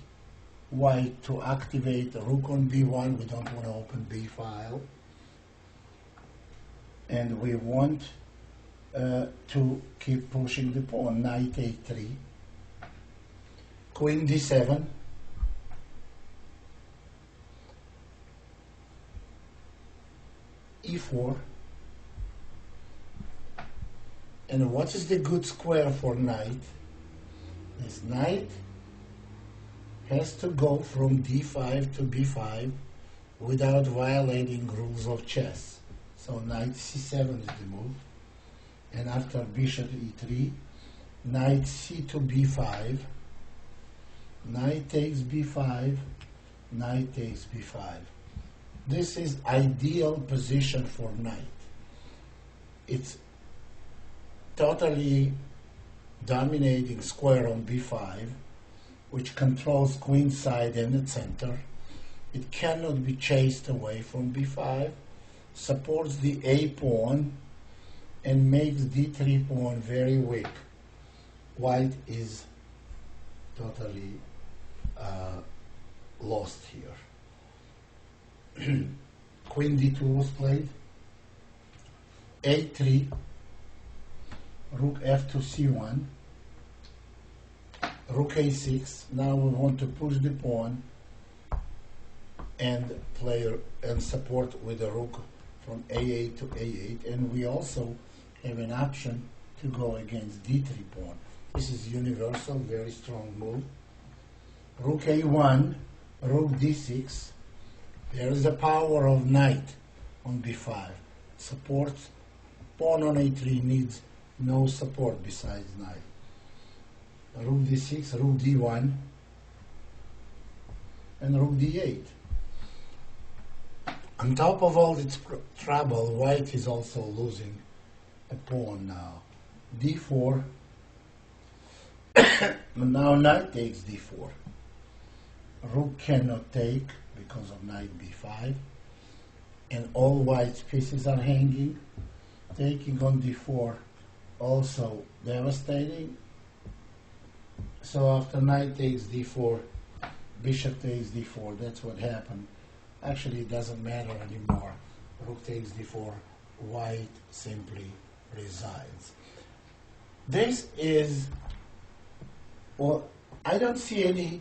white to activate the rook on b1. We don't want to open b file. And we want to keep pushing the pawn. Knight a3, queen d7, e4. And what is the good square for knight? This knight has to go from d5 to b5 without violating rules of chess. So knight c7 is the move. And after bishop e3, knight c to b5, knight takes b5, knight takes b5. This is ideal position for knight. It's totally dominating square on b5, which controls queen side and the center. It cannot be chased away from b5, supports the a pawn, and makes d3 pawn very weak. White is totally lost here. Queen d2 was played, a3, rook f to c1, rook a6. Now we want to push the pawn and play and support with the rook from a8 to a8, and we also have an option to go against d3 pawn. This is universal, very strong move. Rook a1, rook d6. There is the power of knight on b5. Supports. Pawn on a3 needs no support besides knight. Rook d6, rook d1, and rook d8. On top of all this trouble, white is also losing a pawn now. d4. Now knight takes d4. Rook cannot take because of knight b5. And all white's pieces are hanging. Taking on d4 also devastating. So after knight takes d4, bishop takes d4. That's what happened. Actually, it doesn't matter anymore. Rook takes d4. White simply resigns. This is, well, I don't see any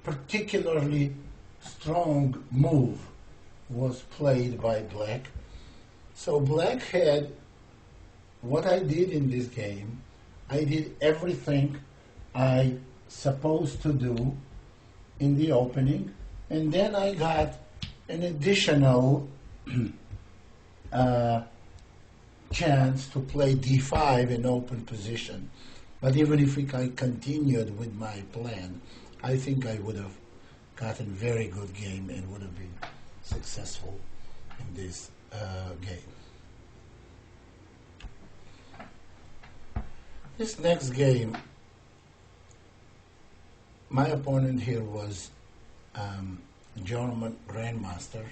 particularly strong move was played by black. So black had, what I did in this game, I did everything I supposed to do in the opening, and then I got an additional chance to play d5 in open position. But even if I continued with my plan, I think I would have gotten a very good game and would have been successful in this game. This next game, my opponent here was German Grandmaster.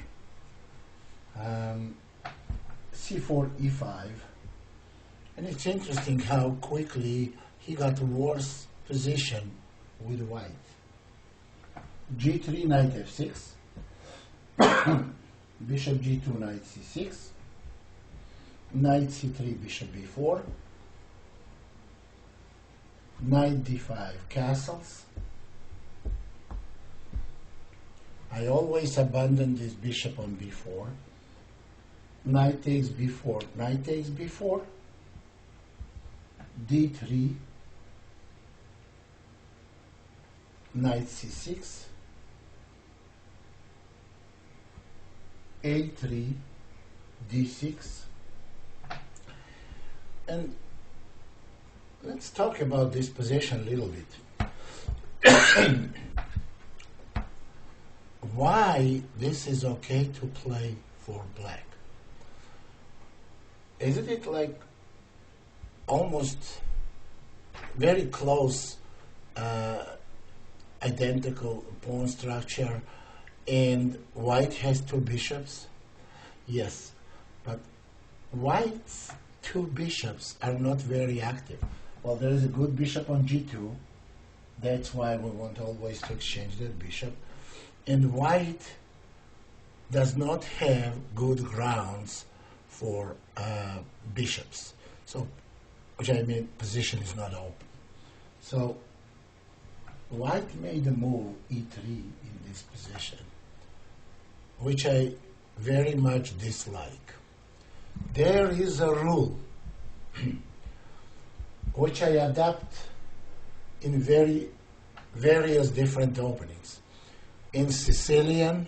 c4, e5. And it's interesting how quickly he got worse position with white. g3, knight f6. Bishop g2, knight c6. Knight c3, bishop b4. Knight d5, castles. I always abandon this bishop on b4. Knight takes b4, knight takes b4. d3, knight c6. a3, d6. And let's talk about this position a little bit. Why this is okay to play for black? Isn't it like almost very close identical pawn structure, and white has two bishops? Yes, but white's two bishops are not very active. Well, there is a good bishop on g2. That's why we want always to exchange that bishop. And white does not have good grounds for bishops. So, which I mean, position is not open. So, white made a move e3 in this position, which I very much dislike. There is a rule which I adapt in various different openings. In Sicilian,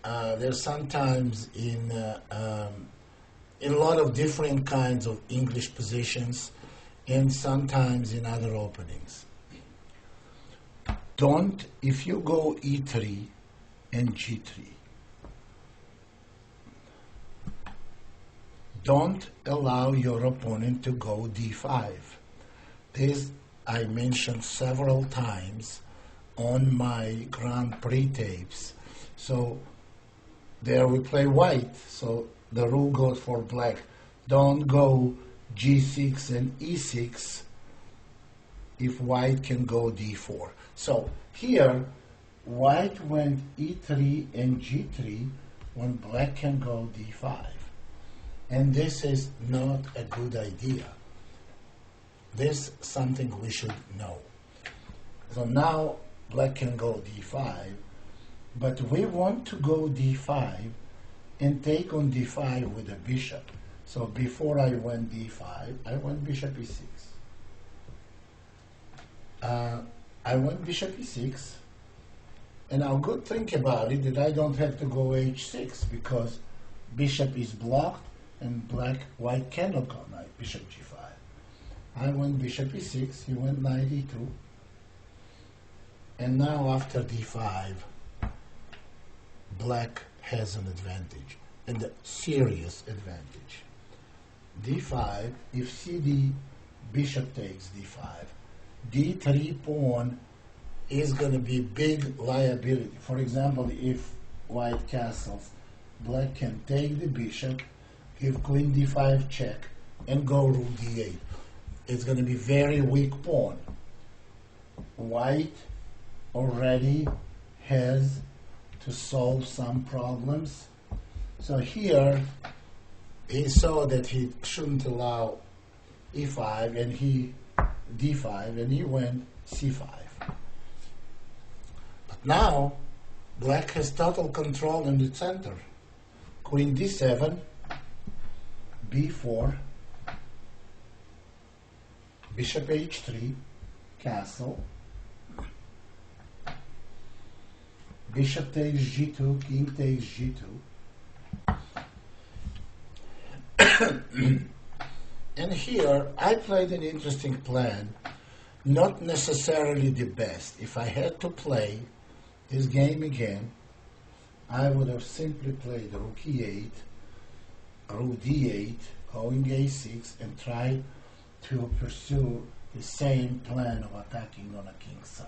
there's sometimes in a lot of different kinds of English positions, and sometimes in other openings. Don't, if you go e3 and g3, don't allow your opponent to go d5. This I mentioned several times on my Grand Prix tapes. So there we play white, so the rule goes for black. Don't go g6 and e6 if white can go d4. So here, white went e3 and g3 when black can go d5. And this is not a good idea. This is something we should know. So now black can go d5, but we want to go d5 and take on d5 with a bishop. So before I went d5, I went bishop e6. I went bishop e6, and now good thing about it that I don't have to go h6 because bishop is blocked and white cannot go knight, bishop g5. I went bishop e6, he went knight e2, and now after d5, black has an advantage, and a serious advantage. d5, if cd, bishop takes d5, d3 pawn is going to be big liability. For example, if white castles, black can take the bishop, give queen d5 check, and go rook d8. It's going to be very weak pawn. White already has to solve some problems. So here, he saw that he shouldn't allow e5, and he d5, and he went c5. But now, black has total control in the center. Queen d7, b4, bishop h3, castle, bishop takes g2, king takes g2. And here, I played an interesting plan, not necessarily the best. If I had to play this game again, I would have simply played rook e8, rook d8, going a6, and try to pursue the same plan of attacking on a king's side.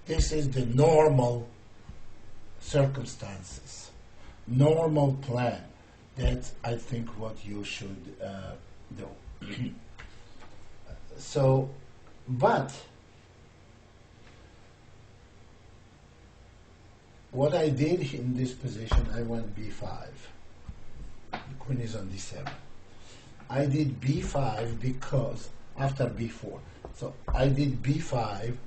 This is the normal circumstances, normal plan. That's, I think, what you should do. So, but what I did in this position, I went b5. The queen is on d7. I did b5 because, after b4, so I did b5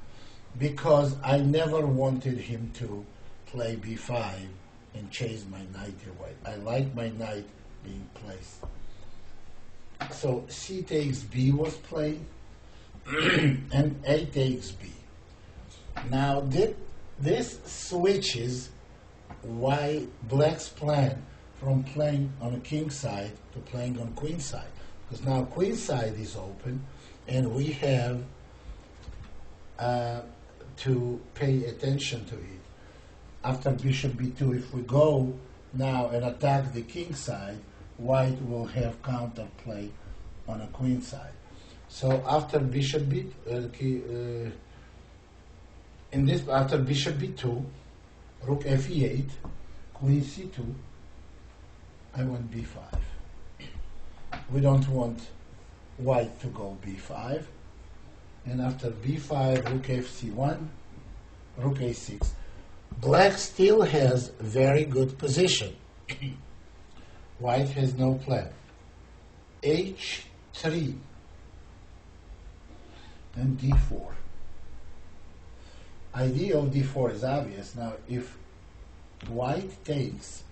because I never wanted him to play b5 and chase my knight away. I like my knight being placed. So c takes b was played, and a takes b. Now this switches why black's plan from playing on a king side to playing on queen side, because now queen side is open, and we have to pay attention to it. After bishop b2, if we go now and attack the king side, white will have counterplay on a queen side. So after bishop b, after bishop b2, rook fe8, queen c2, I want b5. We don't want white to go b5. And after b5, rook fc1, rook a6. Black still has very good position. White has no plan. h3 and d4. Idea of d4 is obvious. Now, if white takes,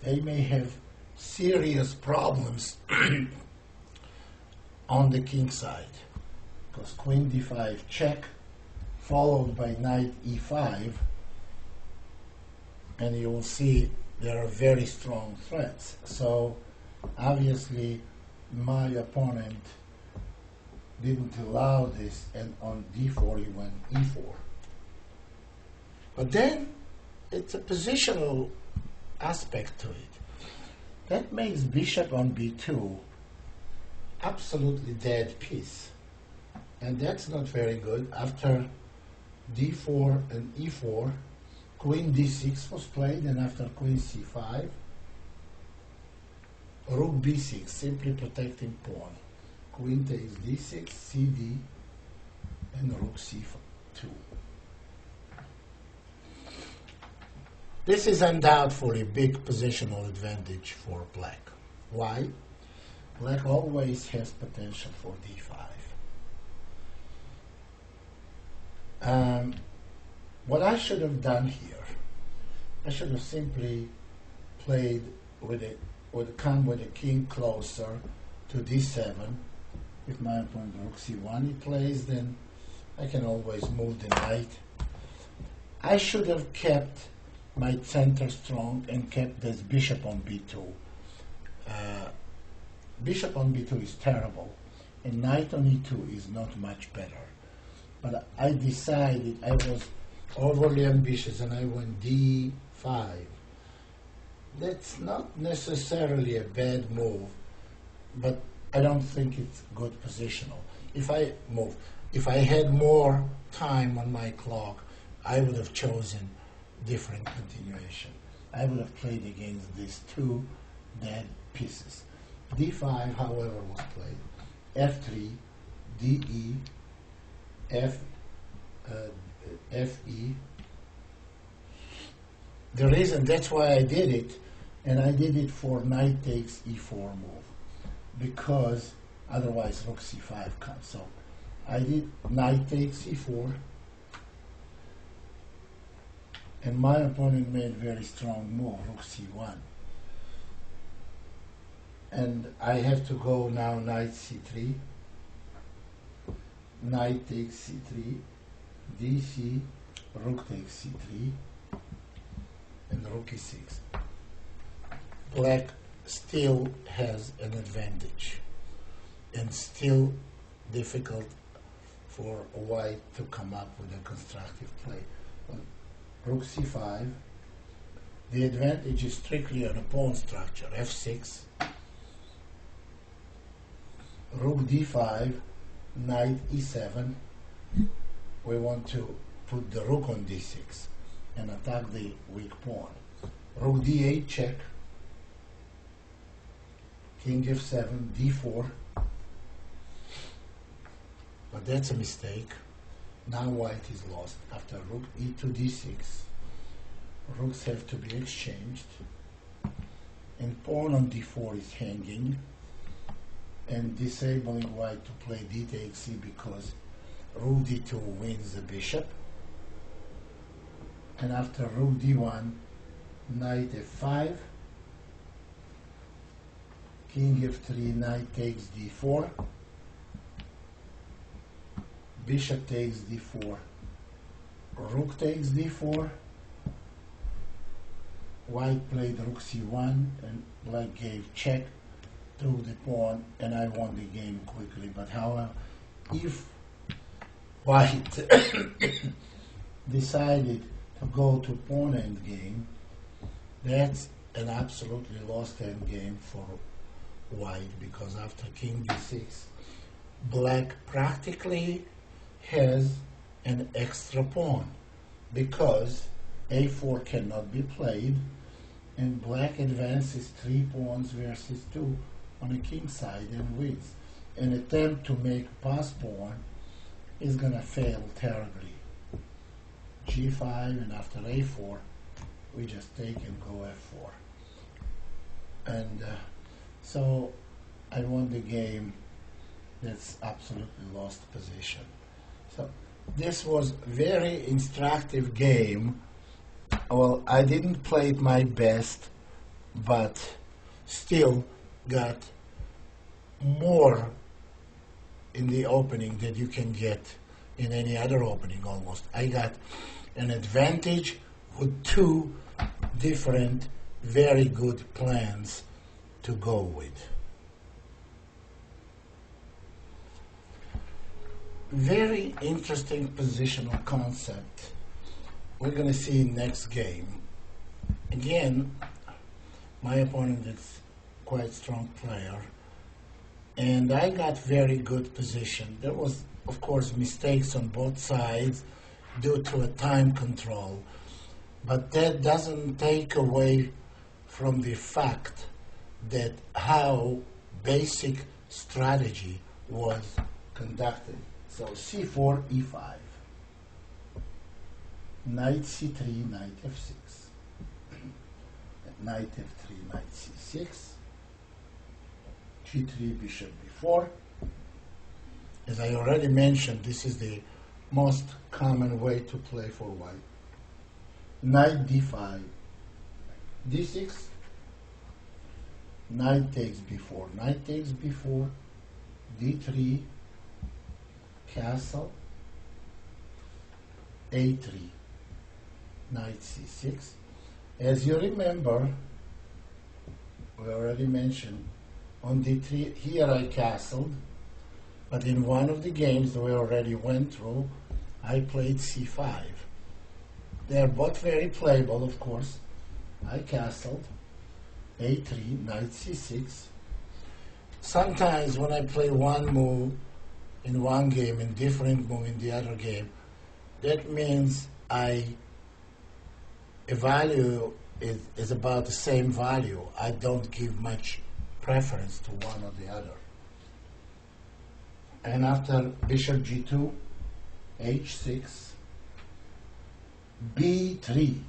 they may have serious problems on the king side, because queen d5 check, followed by knight e5, and you will see there are very strong threats. So obviously my opponent didn't allow this, and on d4 he went e4. But then it's a positional aspect to it. That makes bishop on b2 absolutely dead piece. And that's not very good. After d4 and e4, queen d6 was played, and after queen c5, rook b6, simply protecting pawn. Queen takes d6, cd, and rook c2. This is undoubtedly a big positional advantage for black. Why? Black always has potential for d5. What I should have done here, I should have simply played with would come with a king closer to d7. If my opponent rook c1 he plays, then I can always move the knight. I should have kept my center strong and kept this bishop on b2. Bishop on b2 is terrible, and knight on e2 is not much better. But I decided I was overly ambitious and I went d5. That's not necessarily a bad move, but I don't think it's good positional. If I had more time on my clock, I would have chosen different continuation. I would have played against these two dead pieces. d5, however, was played. f3, de, fe. The reason, that's why I did it, and I did it for knight takes e4 move, because otherwise rook c5 comes. So I did knight takes e4, and my opponent made a very strong move, rook c1. And I have to go now knight c3, knight takes c3, dc, rook takes c3, and rook e6. Black still has an advantage, and still difficult for white to come up with a constructive play. Rook c5, the advantage is strictly on a pawn structure, f6, rook d5, knight e7. We want to put the rook on d6 and attack the weak pawn. Rook d8 check, king f7, d4, but that's a mistake. Now white is lost. After rook e2 d6, rooks have to be exchanged, and pawn on d4 is hanging and disabling white to play d takes c, because rook d2 wins the bishop. And after rook d1, knight f5, king f3, knight takes d4, bishop takes d4, rook takes d4, white played rook c1, and black gave check to the pawn, and I won the game quickly. But however, if white decided to go to pawn endgame, that's an absolutely lost endgame for white, because after king d6, black practically has an extra pawn, because a4 cannot be played, and black advances 3 pawns versus 2 on the king side and wins. An attempt to make pass pawn is going to fail terribly. g5, and after a4, we just take and go f4. And so I won the game. That's absolutely lost position. So this was very instructive game. Well, I didn't play it my best, but still got more in the opening that you can get in any other opening almost. I got an advantage with 2 different very good plans to go with. Very interesting positional concept. We're going to see next game. Again, my opponent is quite strong player, and I got very good position. There was, of course, mistakes on both sides due to a time control, but that doesn't take away from the fact that how basic strategy was conducted. So c4, e5, knight c3, knight f6, knight f3, knight c6, g3, bishop b4. As I already mentioned, this is the most common way to play for white. Knight d5, d6, Knight takes b4. Knight takes b4. d3. Castle. a3. Knight c6. As you remember, we already mentioned on d3, here I castled, but in one of the games that we already went through, I played c5. They're both very playable, of course. I castled, a3, knight c6. Sometimes when I play one move in one game and different move in the other game, that means a value is about the same value. I don't give much preference to one or the other. And after bishop g2, h6, b3.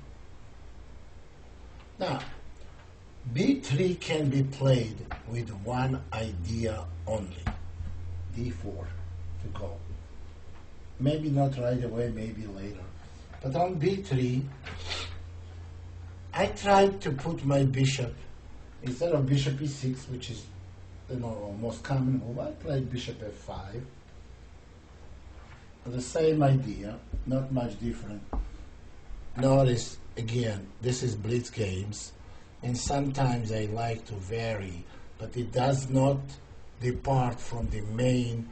Now, b3 can be played with one idea only, d4 to go. Maybe not right away, maybe later. But on b3, I tried to put my bishop, instead of bishop e6, which is the most common move, I played bishop f5. The same idea, not much different. Notice, again, this is blitz games, and sometimes I like to vary, but it does not depart from the main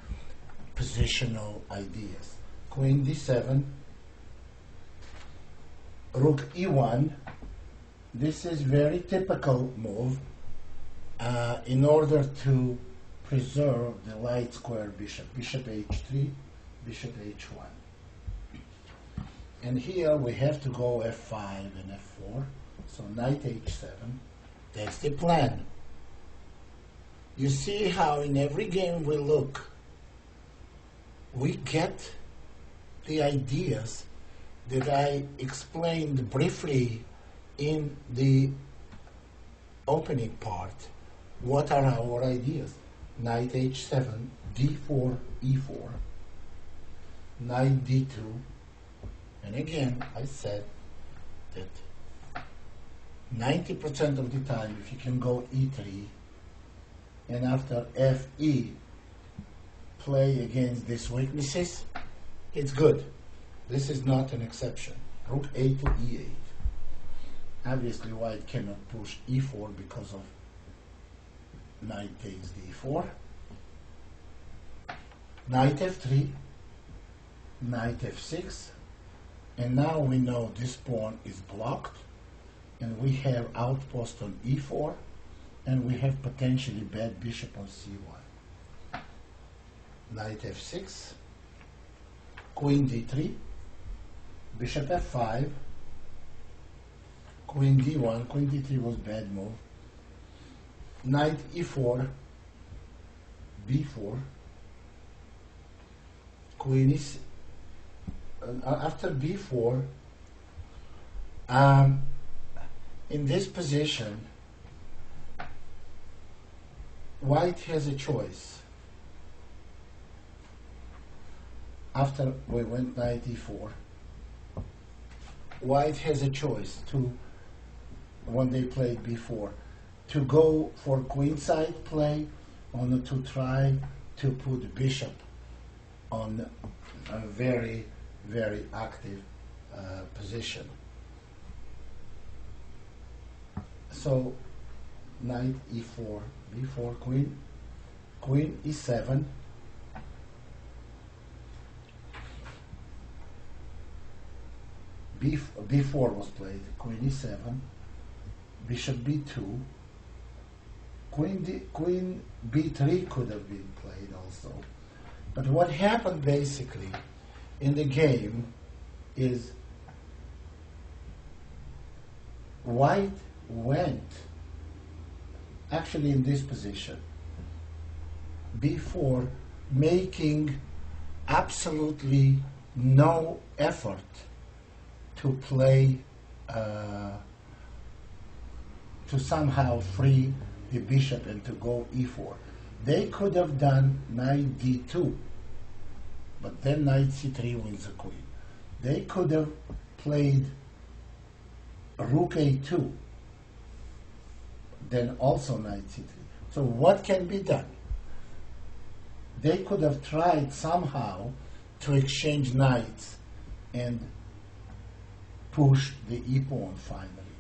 positional ideas. Queen d7, rook e1. This is very typical move in order to preserve the light square bishop. Bishop h3, bishop h1. And here we have to go f5 and f4. So knight h7. That's the plan. You see how in every game we look, we get the ideas that I explained briefly in the opening part. What are our ideas? Knight h7, d4, e4, knight d2, and again I said that 90% of the time if you can go e3 and after fe play against these weaknesses, it's good. This is not an exception. Rook a to e8. Obviously white cannot push e4 because of knight takes d4. Knight f3, knight f6, and now we know this pawn is blocked, and we have outpost on e4, and we have potentially bad bishop on c1. Knight f6, queen d3, bishop f5, queen d1, queen d3 was bad move, knight e4, b4, queen is after b4, in this position white has a choice. After we went knight e4, white has a choice to, when they played b4, to go for queenside play or to try to put bishop on a very, very active position. So knight e4, b4, queen e7, b4 was played, queen e7, bishop b2, queen b3 could have been played also. But what happened basically in the game is white went actually in this position, b4, making absolutely no effort to play, to somehow free the bishop and to go e4. They could have done knight d2, but then knight c3 wins the queen. They could have played rook a2. then also knight c3. So what can be done? They could have tried somehow to exchange knights and push the e-pawn finally.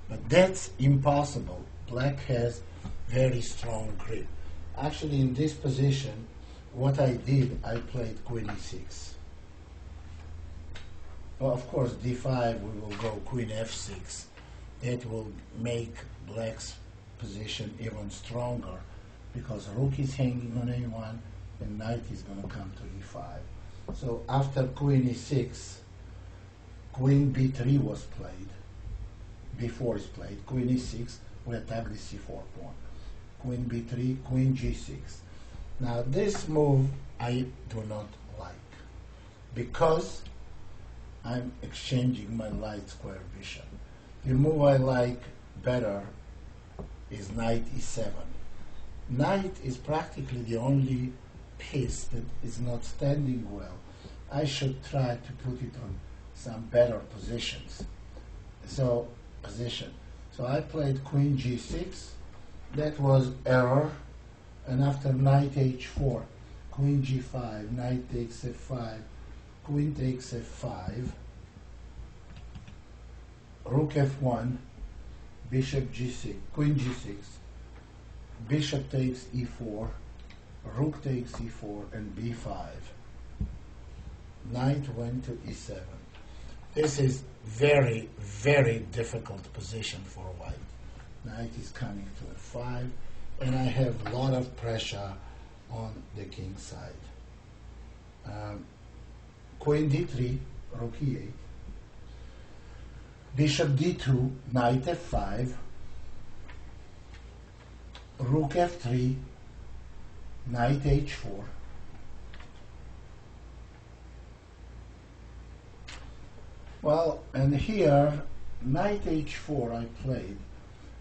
But that's impossible. Black has very strong grip. Actually, in this position, what I did, I played queen e6. Well, of course, d5, we will go queen f6. That will make black's position even stronger because rook is hanging on a1 and knight is going to come to e5. So after queen e6, queen b3 was played. b4 is played. Queen e6, we attack the c4 pawn. Queen b3, queen g6. Now this move I do not like because I'm exchanging my light square bishop. The move I like better is knight e7. Knight is practically the only piece that is not standing well. I should try to put it on some better positions. So I played queen g6. That was error. And after knight h4, queen g5, knight takes f5, queen takes f5, rook f1, bishop g6, queen g6, bishop takes e4, rook takes e4, and b5. Knight went to e7. This is very, very difficult position for white. Knight is coming to f5, and I have a lot of pressure on the king side. Queen d3, rook e8, bishop d2, knight f5, rook f3, knight h4, well, and here knight h4 I played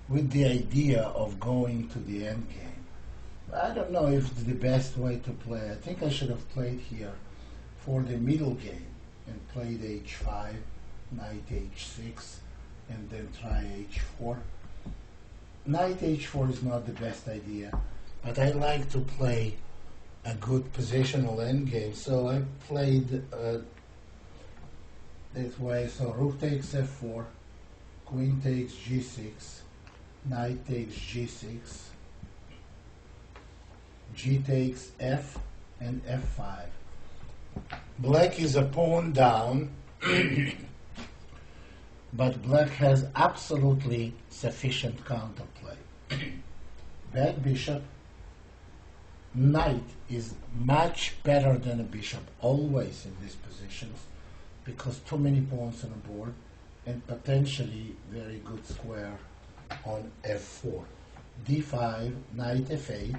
with the idea of going to the endgame. I don't know if it's the best way to play. I think I should have played here for the middle game and played h5, knight h6, and then try h4. Knight h4 is not the best idea, but I like to play a good positional endgame, so I played this way. So rook takes f4, queen takes g6, knight takes g6, g takes f, and f5. Black is a pawn down, but black has absolutely sufficient counterplay. Back bishop, knight is much better than a bishop, always in these positions, because too many pawns on the board, and potentially very good square on f4. d5, knight f8,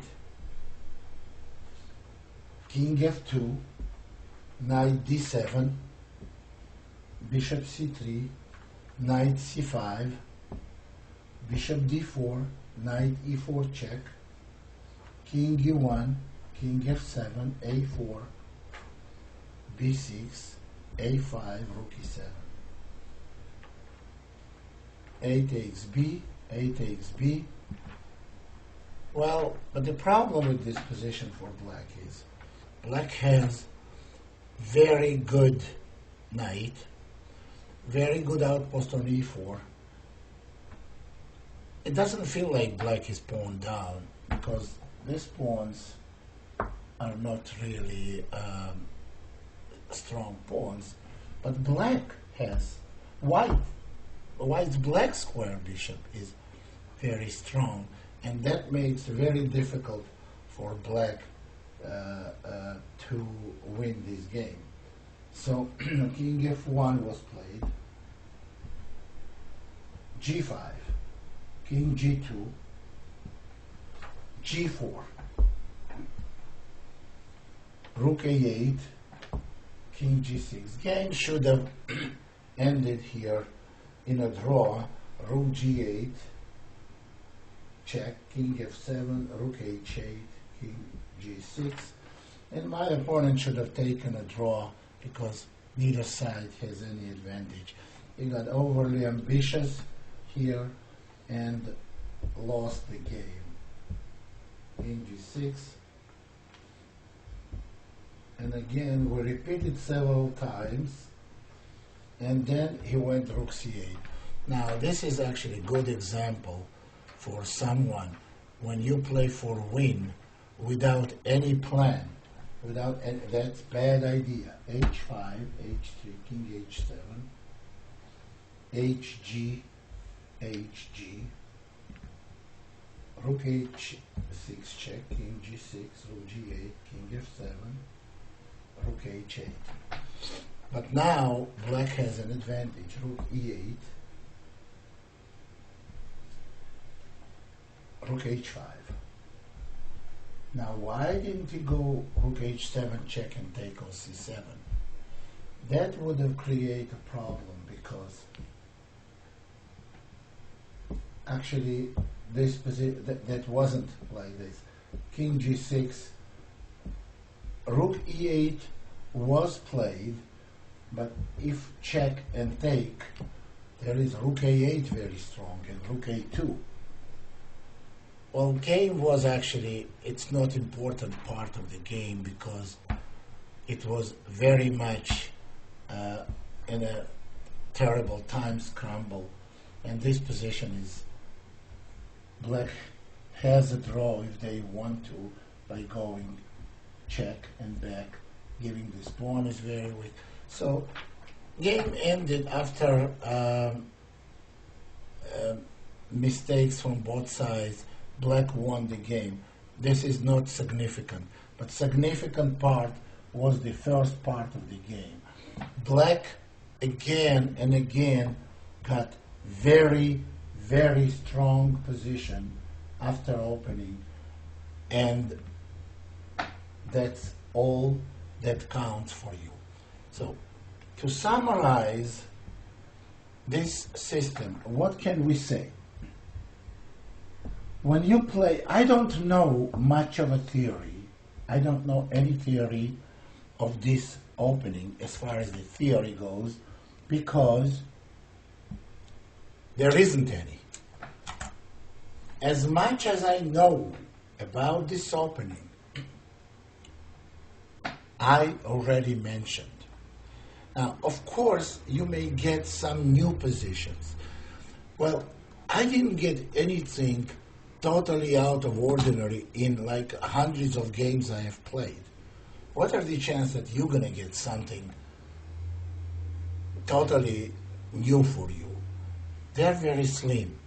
king f2, knight d7, bishop c3, knight c5, bishop d4, knight e4 check, king e1, king f7, a4, b6, a5, rook e7. A takes b, a takes b. Well, but the problem with this position for black is black has very good knight, very good outpost on e4. It doesn't feel like black is pawn down because these pawns are not really strong pawns, but black has white's black square bishop is very strong, and that makes it very difficult for black to win this game. So king f1 was played, g5, king g2, g4, rook a8, king g6. Game should have ended here in a draw. Rook g8, check, king f7, rook h8, king g6. And my opponent should have taken a draw because neither side has any advantage. He got overly ambitious here, and lost the game. King G6. And again, we repeated several times. And then he went Rook C8. Now, this is actually a good example for someone when you play for win without any plan. That's bad idea. H5, H3, King H7, HG, HG, Rook H6 check, King G6, Rook G8, King F7, Rook H8. But now black has an advantage. Rook E8, Rook H5. Now, why didn't he go Rook H7 check and take on C7? That would have created a problem because actually this position that wasn't like this. King G6, Rook E8 was played, but if check and take, there is Rook A8 very strong and Rook A2. Well, game was actually, it's not important part of the game because it was very much in a terrible time scramble, and this position is, black has a draw if they want to by going check and back, giving this pawn is very weak. So game ended after mistakes from both sides. Black won the game. This is not significant, but significant part was the first part of the game. Black again and again got very, very strong position after opening, and that's all that counts for you. So to summarize this system, what can we say? When you play, I don't know much of a theory. I don't know any theory of this opening as far as the theory goes, because there isn't any. As much as I know about this opening, I already mentioned. Now, of course, you may get some new positions. Well, I didn't get anything totally out of ordinary in like hundreds of games I have played. What are the chances that you're going to get something totally new for you? They're very slim.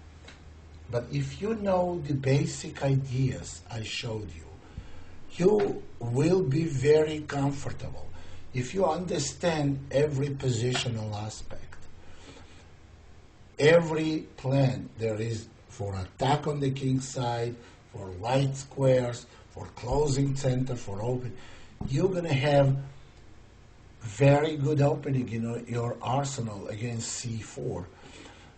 But if you know the basic ideas I showed you, you will be very comfortable if you understand every positional aspect, every plan there is for attack on the king's side, for light squares, for closing center, for open. You're going to have very good opening in your arsenal against c4.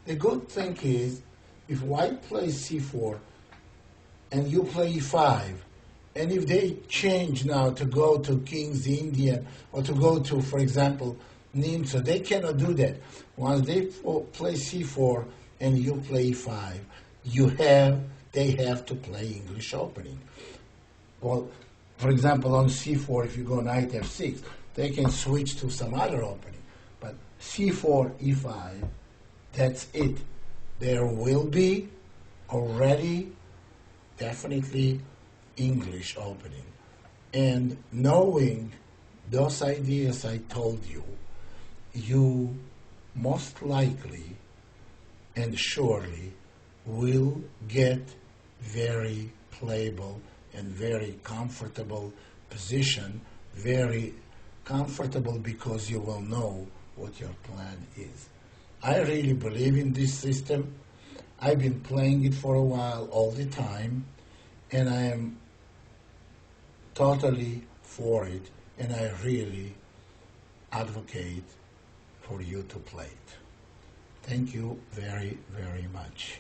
The good thing is, if white plays c4 and you play e5, and if they change now to go to king's Indian or to go to, for example, Nimzo, they cannot do that. Once they play c4 and you play e5, they have to play English opening. Well, for example, on c4, if you go knight f6, they can switch to some other opening. But c4, e5, that's it. There will be already definitely English opening. And knowing those ideas I told you, you most likely and surely will get very playable and very comfortable position, very comfortable because you will know what your plan is. I really believe in this system. I've been playing it for a while, all the time, and I am totally for it, and I really advocate for you to play it. Thank you very, very much.